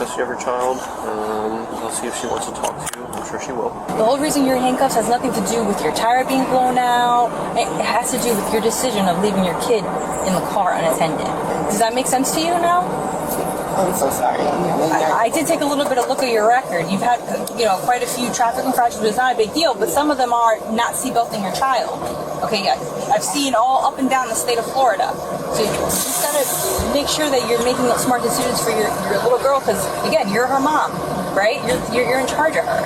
S3: custody of her child. I'll see if she wants to talk to you. I'm sure she will.
S10: The whole reason you're in handcuffs has nothing to do with your tire being blown out. It has to do with your decision of leaving your kid in the car unattended. Does that make sense to you now?
S8: I'm so sorry.
S10: I did take a little bit of look at your record. You've had, quite a few traffic infractions, but it's not a big deal. But some of them are not seatbelting your child. Okay, yeah, I've seen all up and down the state of Florida. So you just gotta make sure that you're making smart decisions for your little girl, because again, you're her mom, right? You're in charge of her.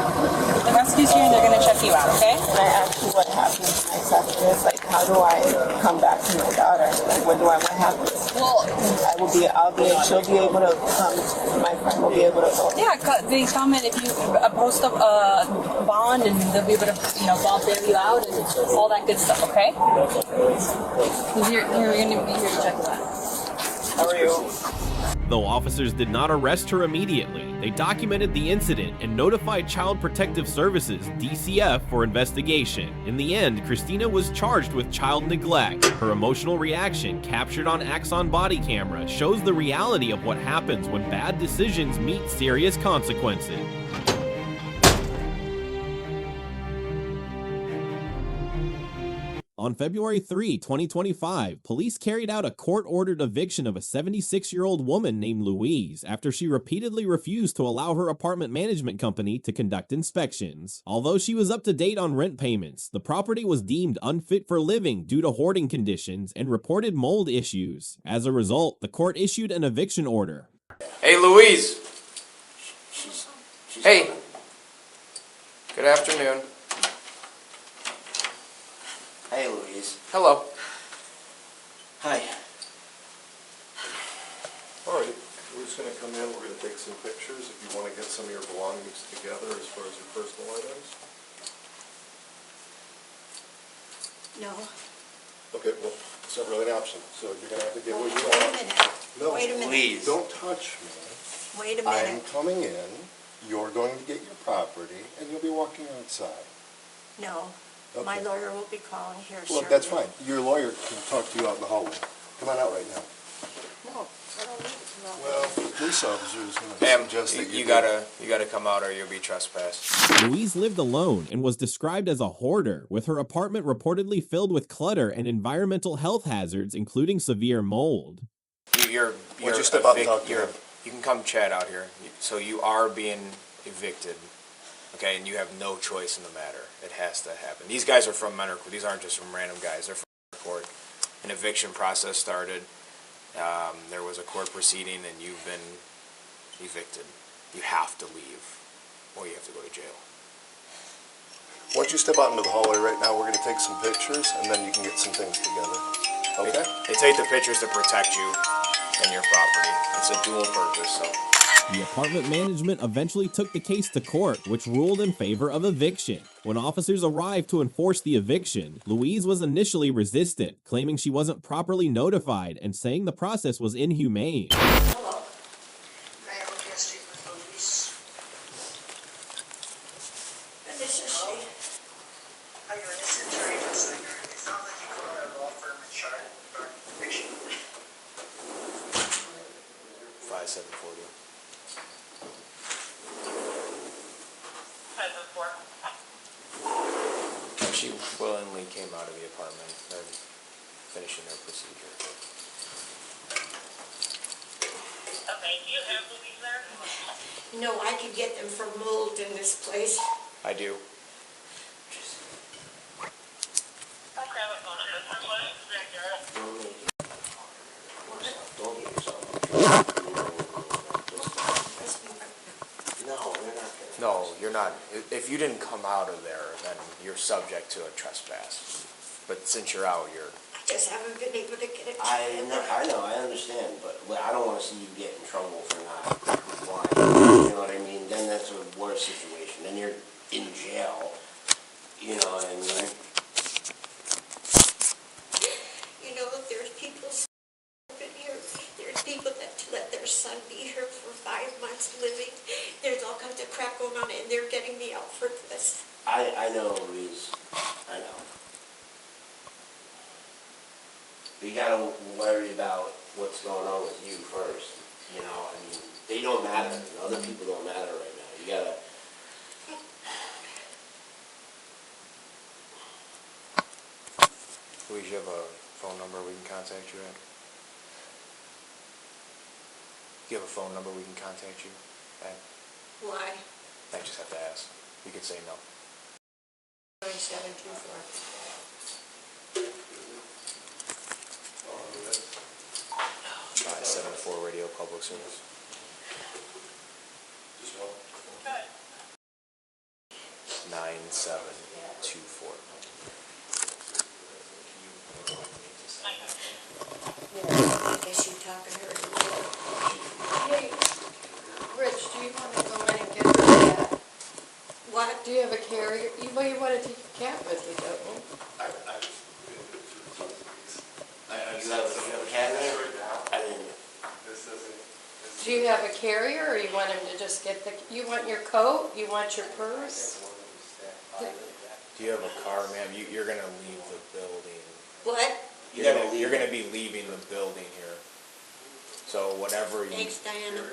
S10: The rescue's here and they're gonna check you out, okay?
S8: Can I ask you what happens next after this? Like, how do I come back to my daughter? Like, what do I want to happen?
S10: Well,
S8: She'll be able to come, my friend will be able to go.
S10: yeah, they come in if you post a bond, and they'll be able to, bond bail you out and all that good stuff, okay? You're going to be here to check that.
S8: How are you?
S5: Though officers did not arrest her immediately, they documented the incident and notified Child Protective Services, DCF, for investigation. In the end, Christina was charged with child neglect. Her emotional reaction, captured on Axon body camera, shows the reality of what happens when bad decisions meet serious consequences. On February 3, 2025, police carried out a court-ordered eviction of a 76-year-old woman named Louise after she repeatedly refused to allow her apartment management company to conduct inspections. Although she was up to date on rent payments, the property was deemed unfit for living due to hoarding conditions and reported mold issues. As a result, the court issued an eviction order.
S11: Hey, Louise. Hey. Good afternoon.
S12: Hey, Louise.
S11: Hello.
S12: Hi.
S2: All right, we're just going to come in, we're going to take some pictures if you want to get some of your belongings together as far as your personal items.
S12: No.
S2: Okay, well, it's not really an option, so you're going to have to get what you
S12: Wait a
S2: want.
S12: minute.
S2: No,
S12: Wait a minute.
S2: please. Don't touch me.
S12: Wait a
S2: I'm
S12: minute.
S2: coming in, you're going to get your property, and you'll be walking outside.
S12: No.
S2: Okay.
S12: My lawyer will be calling here
S2: Well,
S12: shortly.
S2: that's fine. Your lawyer can talk to you out in the hallway. Come on out right now.
S12: No, I don't need to know.
S2: Well, the police officer is going to
S11: Ma'am,
S2: suggest that
S11: you
S2: do
S11: gotta come out or you'll be trespassed.
S5: Louise lived alone and was described as a hoarder, with her apartment reportedly filled with clutter and environmental health hazards, including severe mold.
S11: You're
S2: Would you step out and talk to him?
S11: you can come chat out here. So you are being evicted, okay? And you have no choice in the matter. It has to happen. These guys are from Menor Court. These aren't just from random guys. They're from Menor Court. An eviction process started. There was a court proceeding, and you've been evicted. You have to leave, or you have to go to jail.
S2: Why don't you step out into the hallway right now? We're going to take some pictures, and then you can get some things together. Okay?
S11: They take the pictures to protect you and your property. It's a dual purpose, so.
S5: The apartment management eventually took the case to court, which ruled in favor of eviction. When officers arrived to enforce the eviction, Louise was initially resistant, claiming she wasn't properly notified and saying the process was inhumane.
S12: Hello. May I request you with Louise? And this is she. Are you an attorney or singer? It sounds like you go to a law firm in Charlotte for eviction.
S11: 5740. She willingly came out of the apartment. They're finishing their procedure.
S12: Okay, do you have Louise there? No, I could get them from mold in this place.
S11: I do.
S12: I'll grab a phone number.
S9: Don't get yourself. No, they're not gonna.
S11: No, you're not. If you didn't come out of there, then you're subject to a trespass. But since you're out, you're.
S12: I just haven't been able to get it.
S9: I know, I understand, but I don't want to see you get in trouble for not complying. You know what I mean? Then that's a worse situation. Then you're in jail. You know what I mean?
S12: You know, there's people in here. There's people that let their son be here for 5 months living. There's all kinds of crap going on, and they're getting me out for this.
S9: I know, Louise. I know. But you gotta worry about what's going on with you first. You know, I mean, they don't matter. Other people don't matter right now. You gotta.
S11: Louise, you have a phone number we can contact you at? Do you have a phone number we can contact you at?
S12: Why?
S11: I just have to ask. You could say no.
S12: 724.
S11: 574 Radio Public Service.
S2: Just one.
S11: 9724.
S12: I guess you talking to her.
S13: Hey, Rich, do you want to go in and get her cat?
S12: What?
S13: Do you have a carrier? You want to take your cat with you, don't you?
S9: You have a cat there? I didn't.
S13: Do you have a carrier, or you want him to just get the, you want your coat, you want your purse?
S11: Do you have a car, ma'am? You're gonna leave the building.
S12: What?
S11: You're gonna be leaving the building here. So whatever you.
S12: Thanks, Diana.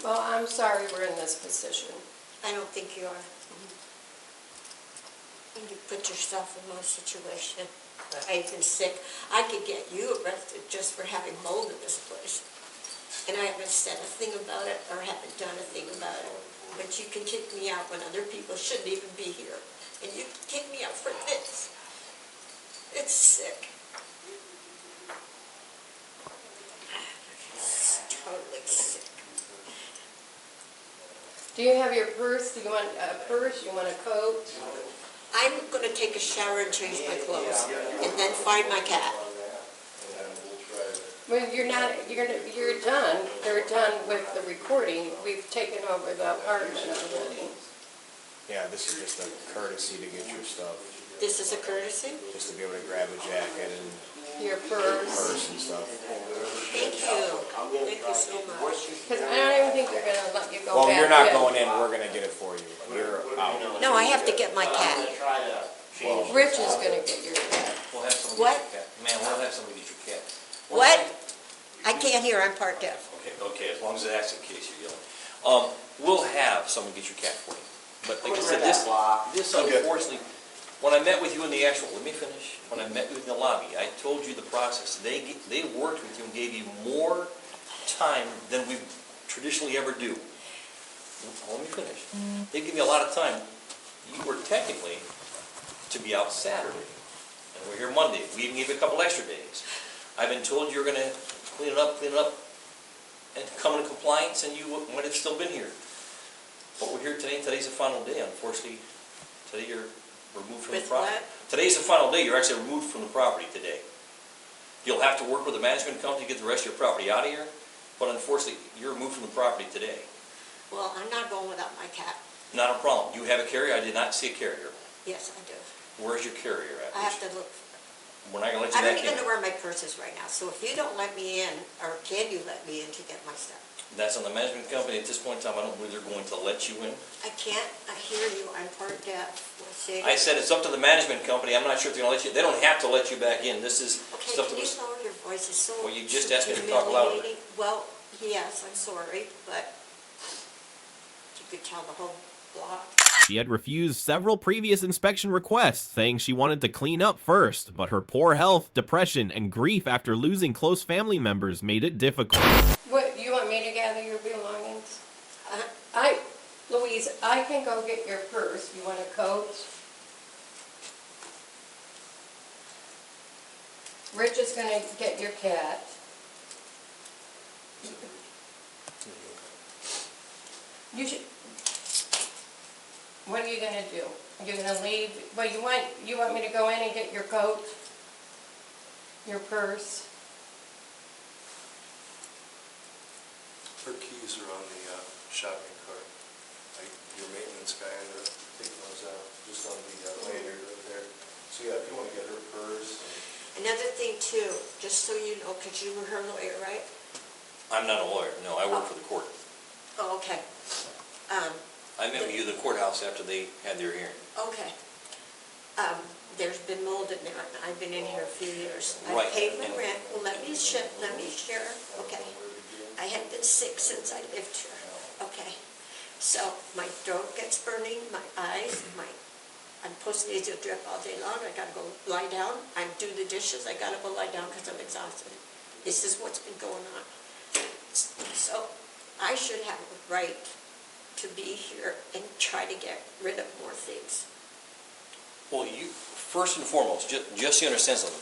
S13: Well, I'm sorry we're in this position.
S12: I don't think you are. You put yourself in my situation. I've been sick. I could get you arrested just for having mold in this place. And I haven't said a thing about it or haven't done a thing about it. But you can kick me out when other people shouldn't even be here. And you can kick me out for this. It's sick. It's totally sick.
S13: Do you have your purse? Do you want a purse? You want a coat?
S12: I'm going to take a shower and change my clothes and then find my cat.
S13: Well, you're not, you're done. They're done with the recording. We've taken over the apartment already.
S11: Yeah, this is just a courtesy to get your stuff.
S12: This is a courtesy?
S11: Just to be able to grab a jacket and
S13: Your purse.
S11: and stuff.
S12: Thank you. Thank you so much.
S13: Because I don't even think they're going to let you go
S11: Well,
S13: back
S11: you're not
S13: in.
S11: going in. We're gonna get it for you. You're out.
S12: No, I have to get my cat.
S13: Rich is going to get your cat.
S7: We'll have somebody
S12: What?
S7: get your cat. Ma'am, we'll have somebody get your cat.
S12: What? I can't hear. I'm part deaf.
S7: Okay, as long as that's the case, you're yelling. We'll have someone get your cat for you. But like I said, this unfortunately, when I met with you in the actual, let me finish. When I met with you in the lobby, I told you the process. They worked with you and gave you more time than we traditionally ever do. Let me finish. They give you a lot of time. You were technically to be out Saturday, and we're here Monday. We even gave you a couple extra days. I've been told you're going to clean it up, and come into compliance, and you might have still been here. But we're here today. Today's the final day. Unfortunately, today you're removed from the
S12: With
S7: property.
S12: what?
S7: Today's the final day. You're actually removed from the property today. You'll have to work with the management company to get the rest of your property out of here. But unfortunately, you're removed from the property today.
S12: Well, I'm not going without my cat.
S7: Not a problem. You have a carrier? I did not see a carrier.
S12: Yes, I do.
S7: Where's your carrier at?
S12: I have to look.
S7: We're not going to let you
S12: I don't
S7: back
S12: even
S7: in.
S12: know where my purse is right now. So if you don't let me in, or can you let me in to get my stuff?
S7: That's on the management company. At this point in time, I don't believe they're going to let you in.
S12: I can't. I hear you. I'm part deaf.
S7: I said it's up to the management company. I'm not sure if they're going to let you. They don't have to let you back in. This is
S12: Okay,
S7: stuff
S12: can
S7: that
S12: you
S7: was.
S12: lower your voice? It's so
S7: Well, you just asked me to talk louder.
S12: humiliating. Well, yes, I'm sorry, but you could tell the whole block.
S5: She had refused several previous inspection requests, saying she wanted to clean up first, but her poor health, depression, and grief after losing close family members made it difficult.
S13: What, you want me to gather your belongings? Louise, I can go get your purse. You want a coat? Rich is going to get your cat. You should. What are you going to do? You're going to leave? Well, you want me to go in and get your coat, your purse?
S2: Her keys are on the shopping cart. Your maintenance guy ended up taking those out, just on the lanyard over there. So yeah, if you want to get her purse.
S12: Another thing too, just so you know, because you were her lawyer, right?
S7: I'm not a lawyer. No, I work for the court.
S12: Oh, okay.
S7: I met with you at the courthouse after they had their hearing.
S12: Okay. There's been mold in there, and I've been in here a few years. I
S7: Right.
S12: paid my rent. Well, let me share. Okay. I have been sick since I lived here. Okay. So my throat gets burning, my eyes, I'm post-nasal drip all day long. I gotta go lie down. I do the dishes. I gotta go lie down because I'm exhausted. This is what's been going on. So I should have a right to be here and try to get rid of more things.
S7: Well, you first and foremost, just so you understand something,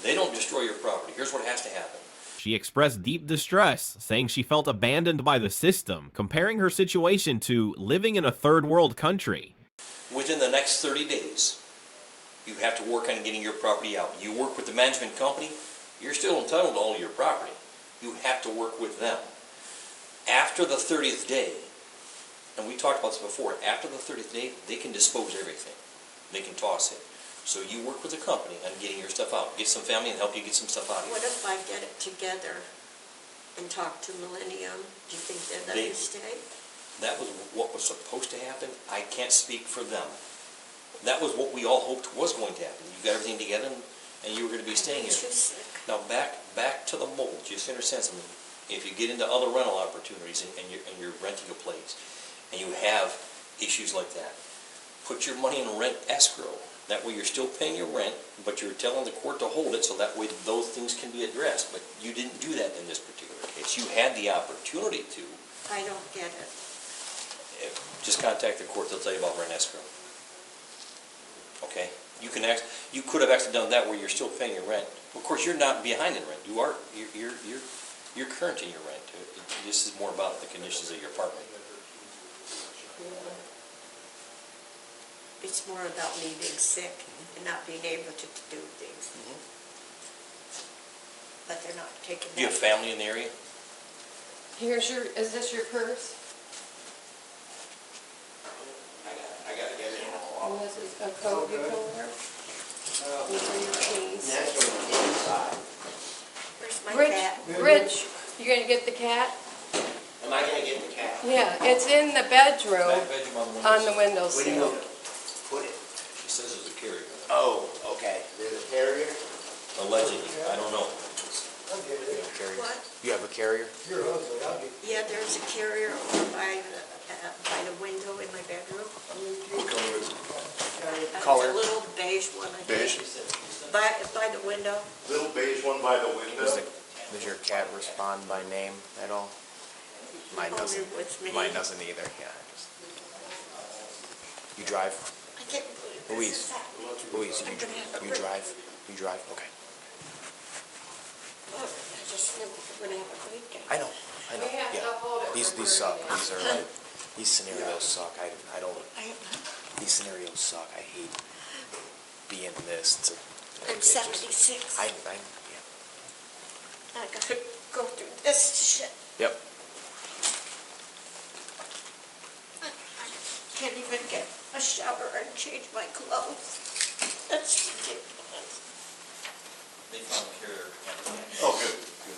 S7: they don't destroy your property. Here's what has to happen.
S5: She expressed deep distress, saying she felt abandoned by the system, comparing her situation to living in a third world country.
S7: Within the next 30 days,
S14: You have to work on getting your property out. You work with the management company, you're still entitled to all of your property. You have to work with them. After the 30th day, and we talked about this before, after the 30th day, they can dispose everything. They can toss it. So you work with the company on getting your stuff out. Get some family and help you get some stuff out of
S12: What
S14: here.
S12: if I get it together and talk to Millennium? Do you think they'd let me stay?
S14: That was what was supposed to happen. I can't speak for them. That was what we all hoped was going to happen. You got everything together and you were going to be staying here.
S12: Too sick.
S14: Now back to the mold. Just understand something. If you get into other rental opportunities and you're renting a place and you have issues like that, put your money in rent escrow. That way you're still paying your rent, but you're telling the court to hold it so that way those things can be addressed. But you didn't do that in this particular case. You had the opportunity to.
S12: I don't get it.
S14: Just contact the court. They'll tell you about rent escrow. Okay? You could have actually done that where you're still paying your rent. Of course, you're not behind in rent. You're current in your rent. This is more about the conditions of your apartment.
S12: It's more about me being sick and not being able to do things. But they're not taking
S14: Do you have family in the area?
S13: Is this your purse?
S14: I gotta get it.
S13: And this is a coat you can wear? These are your keys.
S12: Where's my cat?
S13: Rich, you gonna get the cat?
S15: Am I gonna get the cat?
S13: Yeah, it's in the bedroom
S14: Back bedroom
S13: on the window
S15: Where do you
S13: sill.
S15: put it?
S14: It says there's a carrier.
S15: Oh, okay. There's a carrier?
S14: Allegedly. I don't know.
S12: What?
S11: You have a carrier?
S12: Yeah, there's a carrier over by the window in my bedroom.
S2: What color is it?
S11: Color?
S12: A little beige one, I think.
S2: Beige?
S12: By the window.
S2: Little beige one by the window?
S11: Does your cat respond by name at all? Mine
S12: Only
S11: doesn't.
S12: with me.
S11: Mine doesn't either, yeah. You drive?
S12: I can't believe this is happening.
S11: Louise,
S12: I'm gonna have a
S11: you drive? You drive? Okay.
S12: Oh, I just knew we're gonna have a great day.
S11: I know, yeah. These suck. These are like, these scenarios suck. I don't, these scenarios suck. I hate being in this.
S12: I'm 76.
S11: Yeah.
S12: I gotta go through this shit.
S11: Yep.
S12: I can't even get a shower and change my clothes. That's ridiculous.
S14: They found a carrier.
S2: Oh, good, good.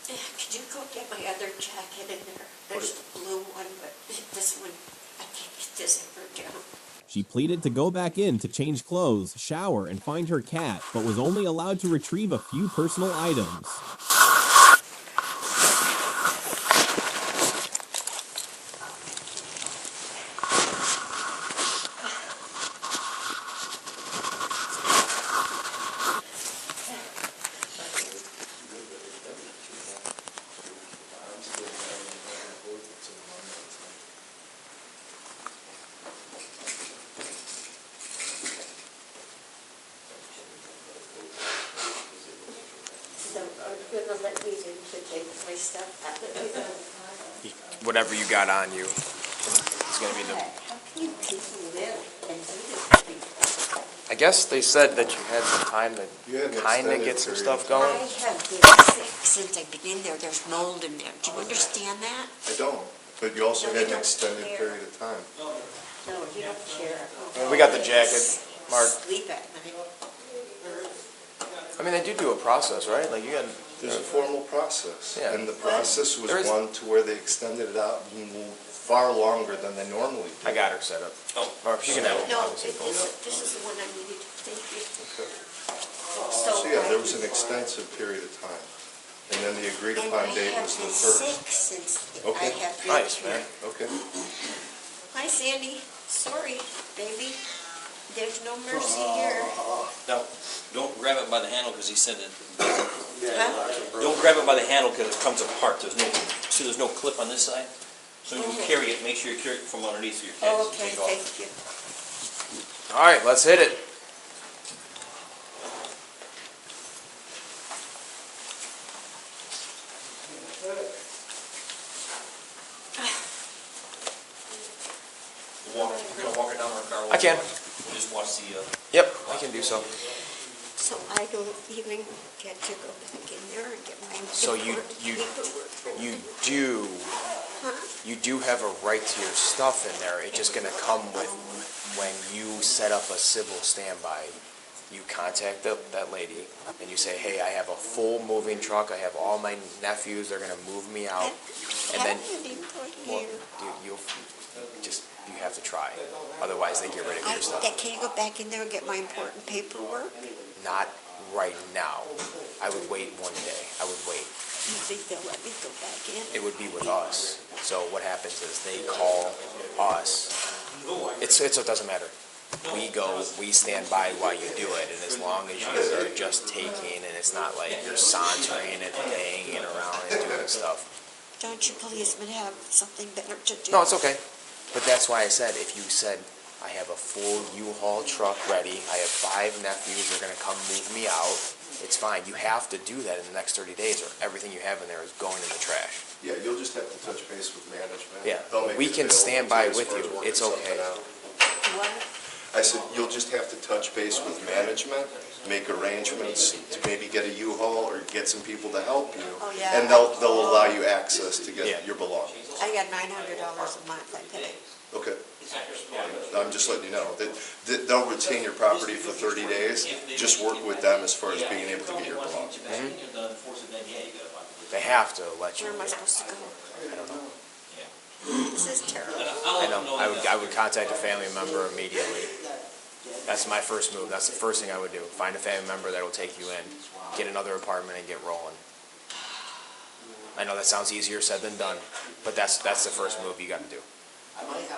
S12: Could you go get my other jacket in there? There's the blue one, but this one, I can't get this ever down.
S5: She pleaded to go back in to change clothes, shower, and find her cat, but was only allowed to retrieve a few personal items.
S12: So are you gonna let me in to take my stuff out of here?
S11: Whatever you got on you is going to be the...
S12: How can you people live and do this to people?
S11: I guess they said that you had some time to kind of get some stuff going.
S12: I have been sick since I've been in there. There's mold in there. Do you understand that?
S2: I don't, but you also
S12: No,
S2: had
S12: you
S2: an
S12: don't
S2: extended
S12: care.
S2: period of time.
S12: No, you don't care.
S11: Well, we got the jacket, Mark.
S12: Sleep at night.
S11: I mean, they do a process, right? Like you got...
S2: There's a formal process,
S11: Yeah.
S2: and the process was
S11: There is-
S2: one to where they extended it out far longer than they normally do.
S11: I got her set up. Oh, Mark, you can have it.
S12: No,
S11: Obviously.
S12: this is the one I needed. Thank you.
S2: So yeah, there was an extensive period of time, and then the agreed upon date was the
S12: And I have been
S2: first.
S12: sick since I
S2: Okay.
S12: have been
S11: Nice,
S12: here.
S11: man.
S2: Okay.
S12: Hi, Sandy. Sorry, baby. There's no mercy here.
S14: Now, don't grab it by the handle because he said it.
S12: Huh?
S14: Don't grab it by the handle because it comes apart. There's no clip on this side. So when you carry it, make sure you carry it from underneath your head.
S12: Oh, okay, thank you.
S11: All right, let's hit it.
S14: We're gonna walk it down our car.
S11: I can.
S14: We'll just watch the.
S11: Yep, I can do so.
S12: So I don't even get to go back in there and get my
S11: So
S12: important paperwork.
S11: you do have a right to your stuff in there. It's just gonna come with when you set up a civil standby. You contact that lady and you say, hey, I have a full moving truck. I have all my nephews. They're gonna move me out. And then, well, you have to try. Otherwise, they get rid of your stuff.
S12: Can you go back in there and get my important paperwork?
S11: Not right now. I would wait one day. I would wait.
S12: You think they'll let me go back in?
S11: It would be with us. So what happens is they call us. It doesn't matter. We go, we stand by while you do it, and as long as you are just taking, and it's not like you're sauntering and hanging around and doing stuff.
S12: Don't you policemen have something better to do?
S11: No, it's okay. But that's why I said, if you said, I have a full U-Haul truck ready, I have 5 nephews, they're gonna come move me out, it's fine. You have to do that in the next 30 days, or everything you have in there is going in the trash.
S2: Yeah, you'll just have to touch base with management.
S11: Yeah,
S2: They'll make
S11: we
S2: it
S11: can
S2: available
S11: stand
S2: to
S11: by
S2: you as
S11: with
S2: far
S11: you.
S2: as working
S11: It's okay.
S2: something out.
S12: What?
S2: I said, you'll just have to touch base with management, make arrangements to maybe get a U-Haul or get some people to help you.
S12: Oh, yeah.
S2: And they'll allow you access to get
S11: Yeah.
S2: your belongings.
S12: I got $900 a month I pay.
S2: Okay. I'm just letting you know that they'll retain your property for 30 days. Just work with them as far as being able to get your belongings.
S11: They have to let you.
S12: Where am I supposed to go?
S11: I don't know.
S12: This is terrible.
S11: I know. I would contact a family member immediately. That's my first move. That's the first thing I would do. Find a family member that will take you in, get another apartment, and get rolling. I know that sounds easier said than done, but that's the first move you got to do. I think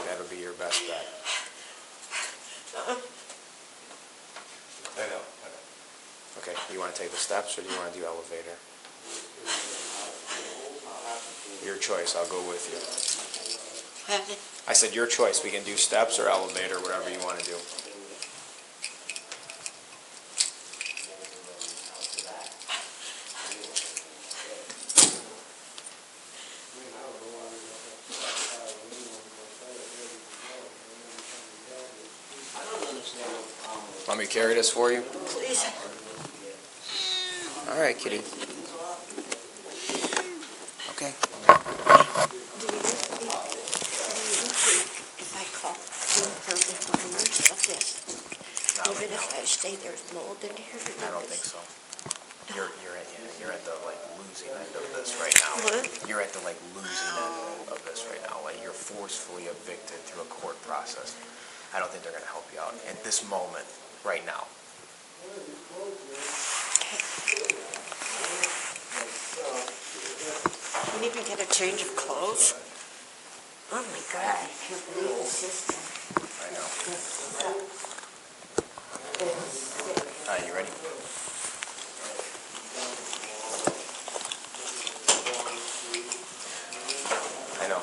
S11: that'll be your best bet.
S2: I know.
S11: Okay, you want to take the steps or do you want to do elevator? Your choice, I'll go with you. I said your choice, we can do steps or elevator, whatever you want to do. Want me to carry this for you?
S12: Please.
S11: All right, kitty. Okay.
S12: Do you think if I call farmers of this, even if I stay there's mold in here?
S11: I don't think so. You're at the losing end of this right now.
S12: What?
S11: You're at the losing end of this right now. You're forcefully evicted through a court process. I don't think they're going to help you out at this moment, right now.
S12: You didn't even get a change of clothes? Oh my God, I can't believe the system.
S11: I know. All right, you ready? I know.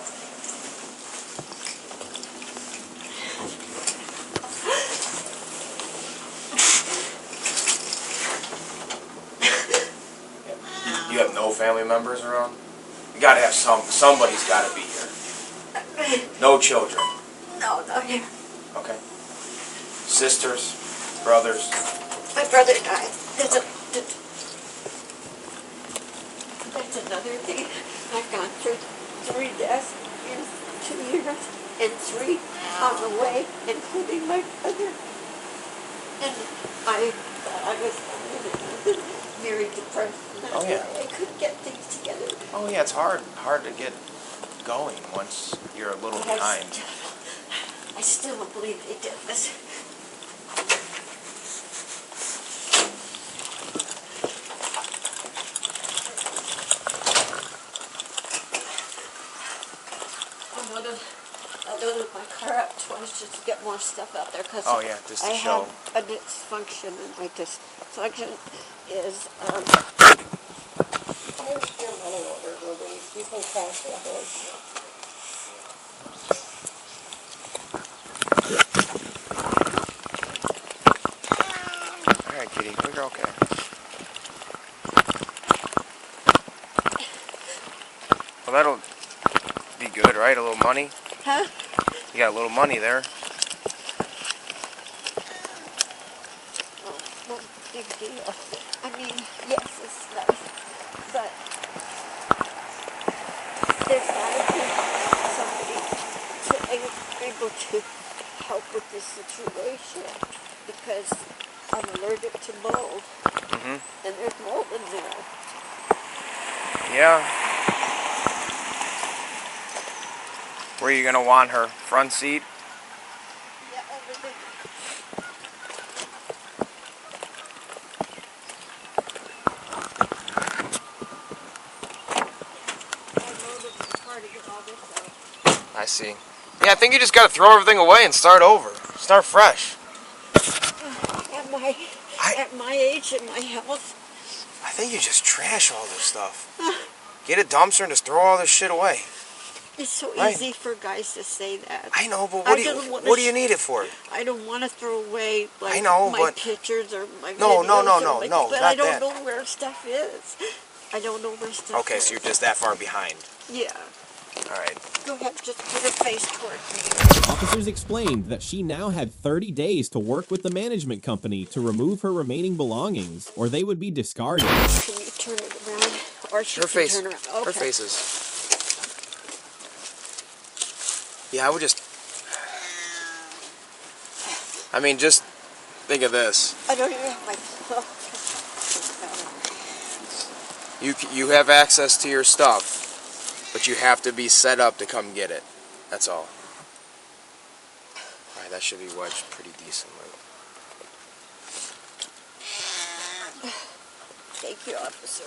S11: You have no family members around? You gotta have somebody's gotta be here. No children.
S12: No, not here.
S11: Okay. Sisters, brothers.
S12: My brother died. That's another thing. I've gone through 3 deaths in 2 years and 3 on the way, including my brother. And I thought I was very depressed.
S11: Oh, yeah.
S12: I couldn't get things together.
S11: Oh yeah, it's hard to get going once you're a little behind.
S12: I still don't believe they did this. more stuff out there because
S11: Oh, yeah, just to
S12: I
S11: show.
S12: have a dysfunction, and my dysfunction is here's your money order, Louise. You can cash it in.
S11: All right, kitty, you're okay. Well, that'll be good, right? A little money.
S12: Huh?
S11: You got a little money there.
S12: Oh, no big deal. I mean, yes, it's nice, but there's got to be somebody able to help with this situation because I'm allergic to mold, and there's mold in there.
S11: Yeah. Where are you gonna want her? Front seat?
S12: Yeah, over there.
S11: I see. Yeah, I think you just gotta throw everything away and start over. Start fresh.
S12: At my age and my health,
S11: I think you just trash all this stuff. Get a dumpster and just throw all this shit away.
S12: it's so
S11: Right.
S12: easy for guys to say that.
S11: I know, but
S12: I
S11: what
S12: don't
S11: do you need it for?
S12: I don't want to throw away like
S11: I know,
S12: my
S11: but
S12: pictures or my
S11: No,
S12: videos
S11: no, no,
S12: or
S11: no,
S12: my,
S11: no,
S12: but
S11: not
S12: I don't
S11: that.
S12: know where stuff is. I don't know where stuff
S11: Okay,
S12: is.
S11: so you're just that far behind.
S12: Yeah.
S11: All right.
S12: Go ahead, just put her face towards me.
S5: Officers explained that she now had 30 days to work with the management company to remove her remaining belongings, or they would be discarded.
S12: Can you turn it around? Or she
S11: Her
S12: can
S11: face.
S12: turn around. Okay.
S11: Her face is. Yeah, I would just. I mean, just think of this.
S12: I don't even have my
S11: You have access to your stuff, but you have to be set up to come get it. That's all. All right, that should be wedged pretty decently.
S12: Thank you, officer.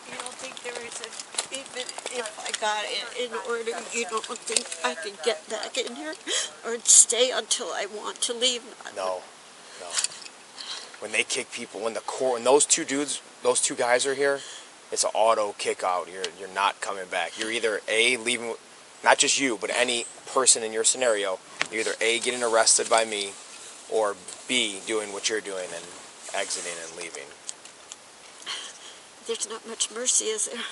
S12: You don't think there is even if I got it in order, you don't think I could get back in here or stay until I want to leave?
S11: No. When they kick people, when those two guys are here, it's an auto kick out. You're not coming back. You're either A, leaving, not just you, but any person in your scenario, you're either A, getting arrested by me, or B, doing what you're doing and exiting and leaving.
S12: There's not much mercy, is there?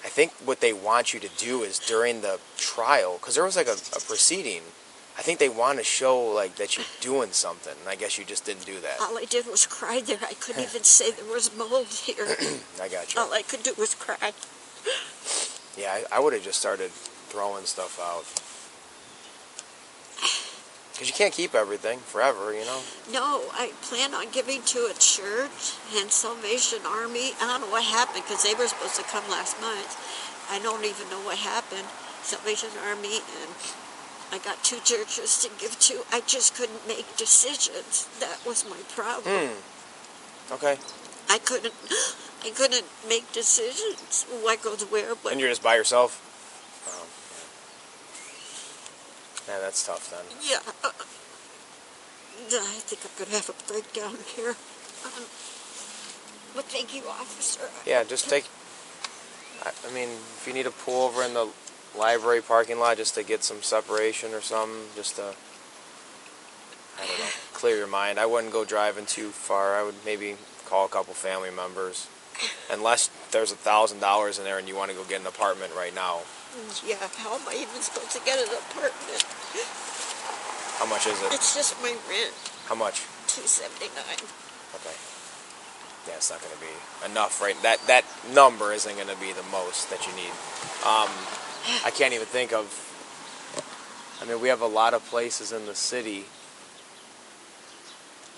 S11: I think what they want you to do is during the trial, because there was like a proceeding, I think they want to show like that you're doing something, and I guess you just didn't do that.
S12: All I did was cry there. I couldn't even say there was mold here.
S11: I got you.
S12: All I could do was cry.
S11: Yeah, I would have just started throwing stuff out. Because you can't keep everything forever, you know?
S12: No, I plan on giving to a church and Salvation Army. I don't know what happened because they were supposed to come last month. I don't even know what happened. Salvation Army, and I got 2 churches to give to. I just couldn't make decisions. That was my problem.
S11: Okay.
S12: I couldn't make decisions. What goes where? But
S11: And you're just by yourself? Oh. Yeah, that's tough then.
S12: yeah. I think I'm going to have a breakdown here. But thank you, officer.
S11: Yeah, just take... I mean, if you need to pull over in the library parking lot just to get some separation or something, just to, I don't know, clear your mind. I wouldn't go driving too far. I would maybe call a couple family members. Unless there's $1,000 in there and you want to go get an apartment right now.
S12: Yeah, how am I even supposed to get an apartment?
S11: How much is it?
S12: It's just my rent.
S11: How much?
S12: $279.
S11: Okay. Yeah, it's not going to be enough, right? That number isn't going to be the most that you need. I can't even think of... I mean, we have a lot of places in the city.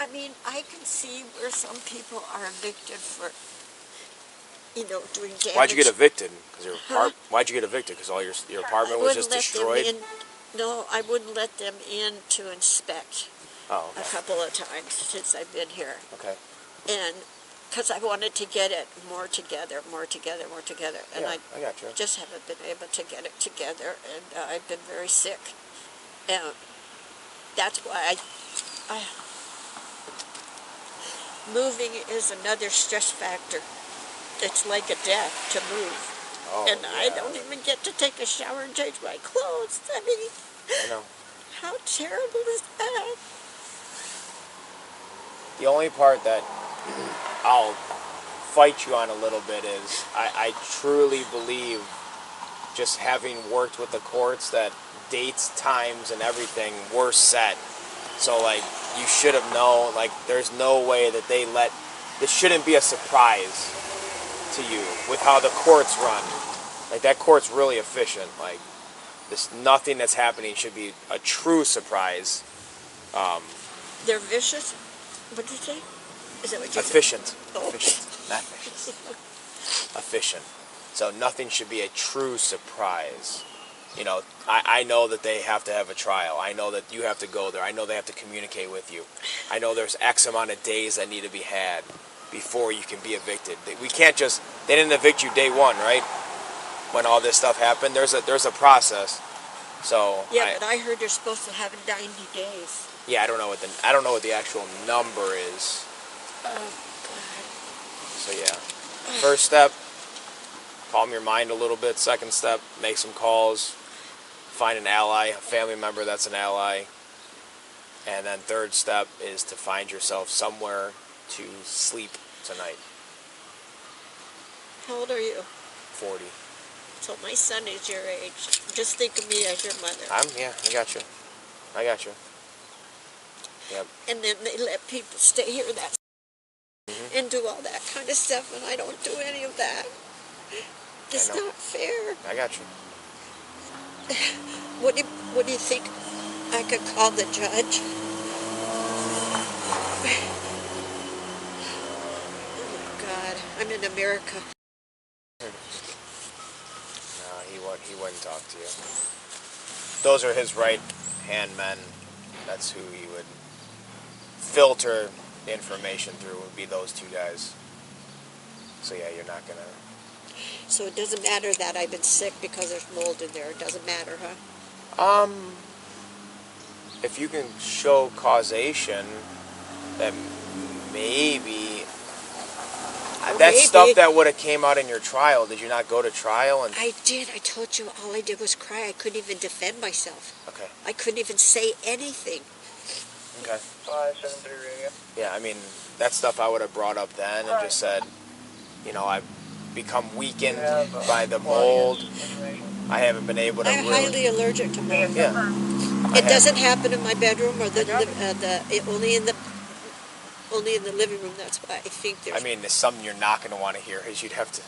S12: I mean, I can see where some people are evicted for, doing damage.
S11: Why'd you get evicted? Why'd you get evicted? Because all your apartment was just destroyed?
S12: No, I wouldn't let them in to inspect
S11: a
S12: couple of times since I've been here.
S11: Okay.
S12: And because I wanted to get it more together, and
S11: Yeah, I got you.
S12: just haven't been able to get it together, and I've been very sick, and that's why I moving is another stress factor. It's like a death to move.
S11: Oh,
S12: And I
S11: yeah.
S12: don't even get to take a shower and change my clothes. I mean,
S11: I know.
S12: how terrible is that?
S11: The only part that I'll fight you on a little bit is I truly believe, just having worked with the courts, that dates, times, and everything were set. So, like, you should have known, like, there's no way that this shouldn't be a surprise to you with how the courts run. Like, that court's really efficient. Like, nothing that's happening should be a true surprise.
S12: They're vicious? What did you say? Is that what you
S11: Efficient.
S12: said? Oh.
S11: Efficient. Not vicious. Efficient. So nothing should be a true surprise. You know, I know that they have to have a trial. I know that you have to go there. I know they have to communicate with you. I know there's X amount of days that need to be had before you can be evicted. We can't just, they didn't evict you day one, right? When all this stuff happened, there's a process. So
S12: Yeah, but I heard they're supposed to have it 90 days.
S11: yeah, I don't know what the actual number is.
S12: Oh,
S11: So yeah, first step, calm your mind a little bit. Second step, make some calls, find an ally, a family member that's an ally. And then third step is to find yourself somewhere to sleep tonight.
S12: How old are you?
S11: 40.
S12: So my son is your age. Just think of me as your mother.
S11: Yeah, I got you. I got you. Yep.
S12: And then they let people stay here and do all that kind of stuff, and I don't do any of that. It's not fair.
S11: I got you.
S12: What do you think? I could call the judge? Oh my God, I'm in America.
S11: No, he wouldn't talk to you. Those are his right-hand men. That's who he would filter information through, would be those two guys. So yeah, you're not gonna...
S12: So it doesn't matter that I've been sick because there's mold in there. It doesn't matter, huh?
S11: If you can show causation, then maybe...
S12: Oh,
S11: That's
S12: maybe.
S11: stuff that would have came out in your trial. Did you not go to trial? And
S12: I did. I told you all I did was cry. I couldn't even defend myself.
S11: Okay.
S12: I couldn't even say anything.
S11: Okay.
S4: 573 radio.
S11: Yeah, I mean, that stuff I would have brought up then and just said, you know, I've become weakened by the mold. I haven't been able to
S12: I'm highly allergic to mold.
S11: Yeah.
S12: It doesn't happen in my bedroom or only in the living room. That's why I think there's...
S11: I mean, it's something you're not going to want to hear is you'd have to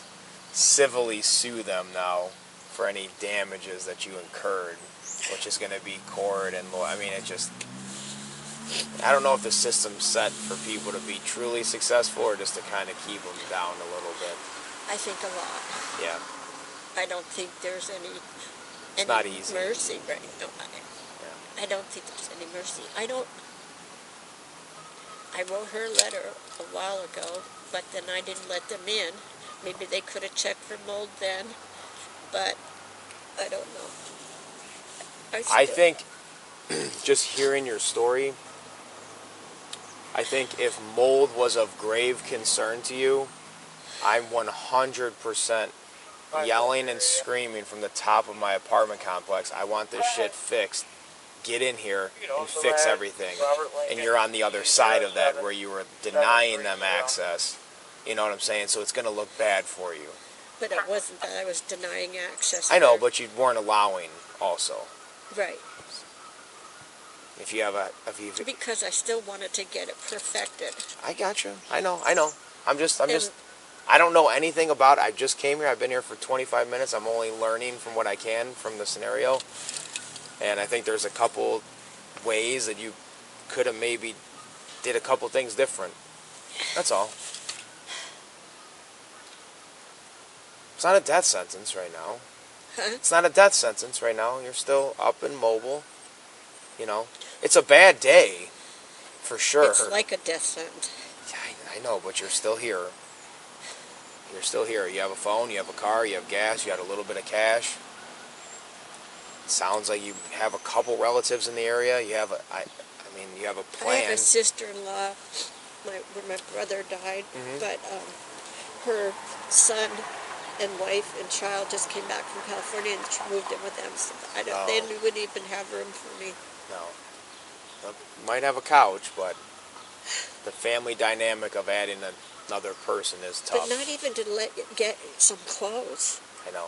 S11: civilly sue them now for any damages that you incurred, which is going to be court and law. I mean, it just... I don't know if the system's set for people to be truly successful or just to kind of keep them down a little bit.
S12: I think a lot.
S11: Yeah.
S12: I don't think there's any
S11: not easy.
S12: mercy right now. I don't think there's any mercy. I wrote her a letter a while ago, but then I didn't let them in. Maybe they could have checked for mold then, but I don't know.
S11: I think just hearing your story, I think if mold was of grave concern to you, I'm 100% yelling and screaming from the top of my apartment complex, I want this shit fixed. Get in here and fix everything. And you're on the other side of that where you were denying them access. You know what I'm saying? So it's going to look bad for you.
S12: But it wasn't that I was denying access.
S11: I know, but you weren't allowing also.
S12: Right.
S11: If you have
S12: Because I still wanted to get it perfected.
S11: I got you. I know. I don't know anything about it. I just came here. I've been here for 25 minutes. I'm only learning from what I can from the scenario. And I think there's a couple ways that you could have maybe did a couple things different. That's all. It's not a death sentence right now.
S12: Huh?
S11: It's not a death sentence right now. You're still up and mobile. You know, it's a bad day, for sure.
S12: It's like a death sentence.
S11: I know, but you're still here. You're still here. You have a phone, you have a car, you have gas, you got a little bit of cash. It sounds like you have a couple relatives in the area. You have you have a plan.
S12: I have a sister-in-law where my brother died, but her son and wife and child just came back from California and she moved in with them. So they wouldn't even have room for me.
S11: No. You might have a couch, but the family dynamic of adding another person is tough.
S12: But not even to get some clothes.
S11: I know.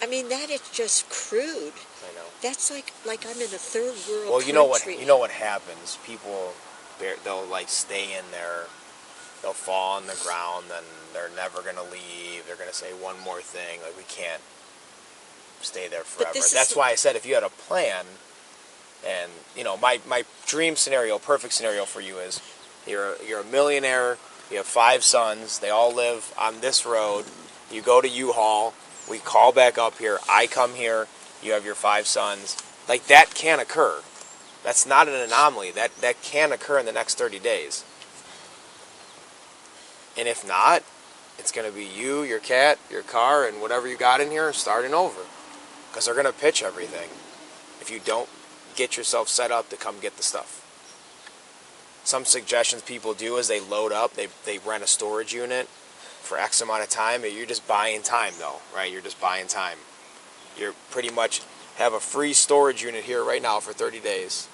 S12: I mean, that is just crude.
S11: I know.
S12: That's like I'm in a third world country.
S11: Well, you know what happens. People, they'll like stay in there. They'll fall on the ground, and they're never gonna leave. They're gonna say one more thing. Like, we can't stay there forever. That's why I said if you had a plan, and my dream scenario, perfect scenario for you is you're a millionaire. You have 5 sons. They all live on this road. You go to U-Haul. We call back up here. I come here. You have your 5 sons. Like, that can occur. That's not an anomaly. That can occur in the next 30 days. And if not, it's going to be you, your cat, your car, and whatever you got in here starting over. Because they're going to pitch everything if you don't get yourself set up to come get the stuff. Some suggestions people do is they load up, they rent a storage unit for X amount of time. You're just buying time, though, right? You're just buying time. You're pretty much have a free storage unit here right now for 30 days.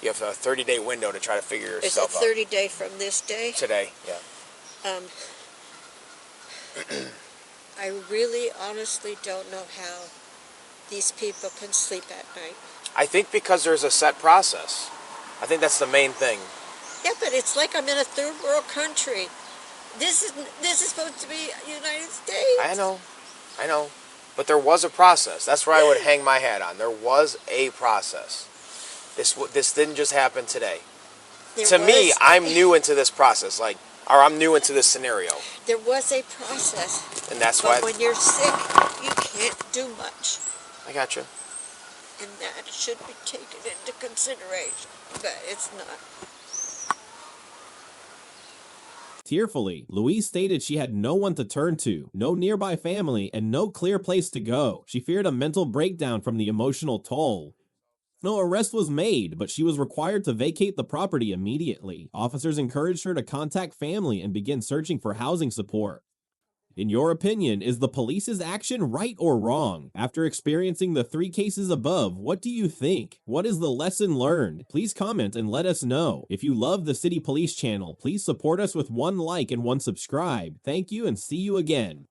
S11: You have a 30-day window to try to figure yourself out.
S12: Is it 30 day from this day?
S11: Today, yeah.
S12: I really honestly don't know how these people can sleep at night.
S11: I think because there's a set process. I think that's the main thing.
S12: Yeah, but it's like I'm in a third world country. This is supposed to be United States.
S11: I know. But there was a process. That's where I would hang my hat on. There was a process. This didn't just happen today. To me, I'm new into this process. I'm new into this scenario.
S12: There was a process.
S11: And that's why.
S12: But when you're sick, you can't do much.
S11: I got you.
S12: And that should be taken into consideration. But it's not.
S5: Tearfully, Louise stated she had no one to turn to, no nearby family, and no clear place to go. She feared a mental breakdown from the emotional toll. No arrest was made, but she was required to vacate the property immediately. Officers encouraged her to contact family and begin searching for housing support. In your opinion, is the police's action right or wrong? After experiencing the 3 cases above, what do you think? What is the lesson learned? Please comment and let us know. If you love the City Police channel, please support us with 1 like and 1 subscribe. Thank you and see you again.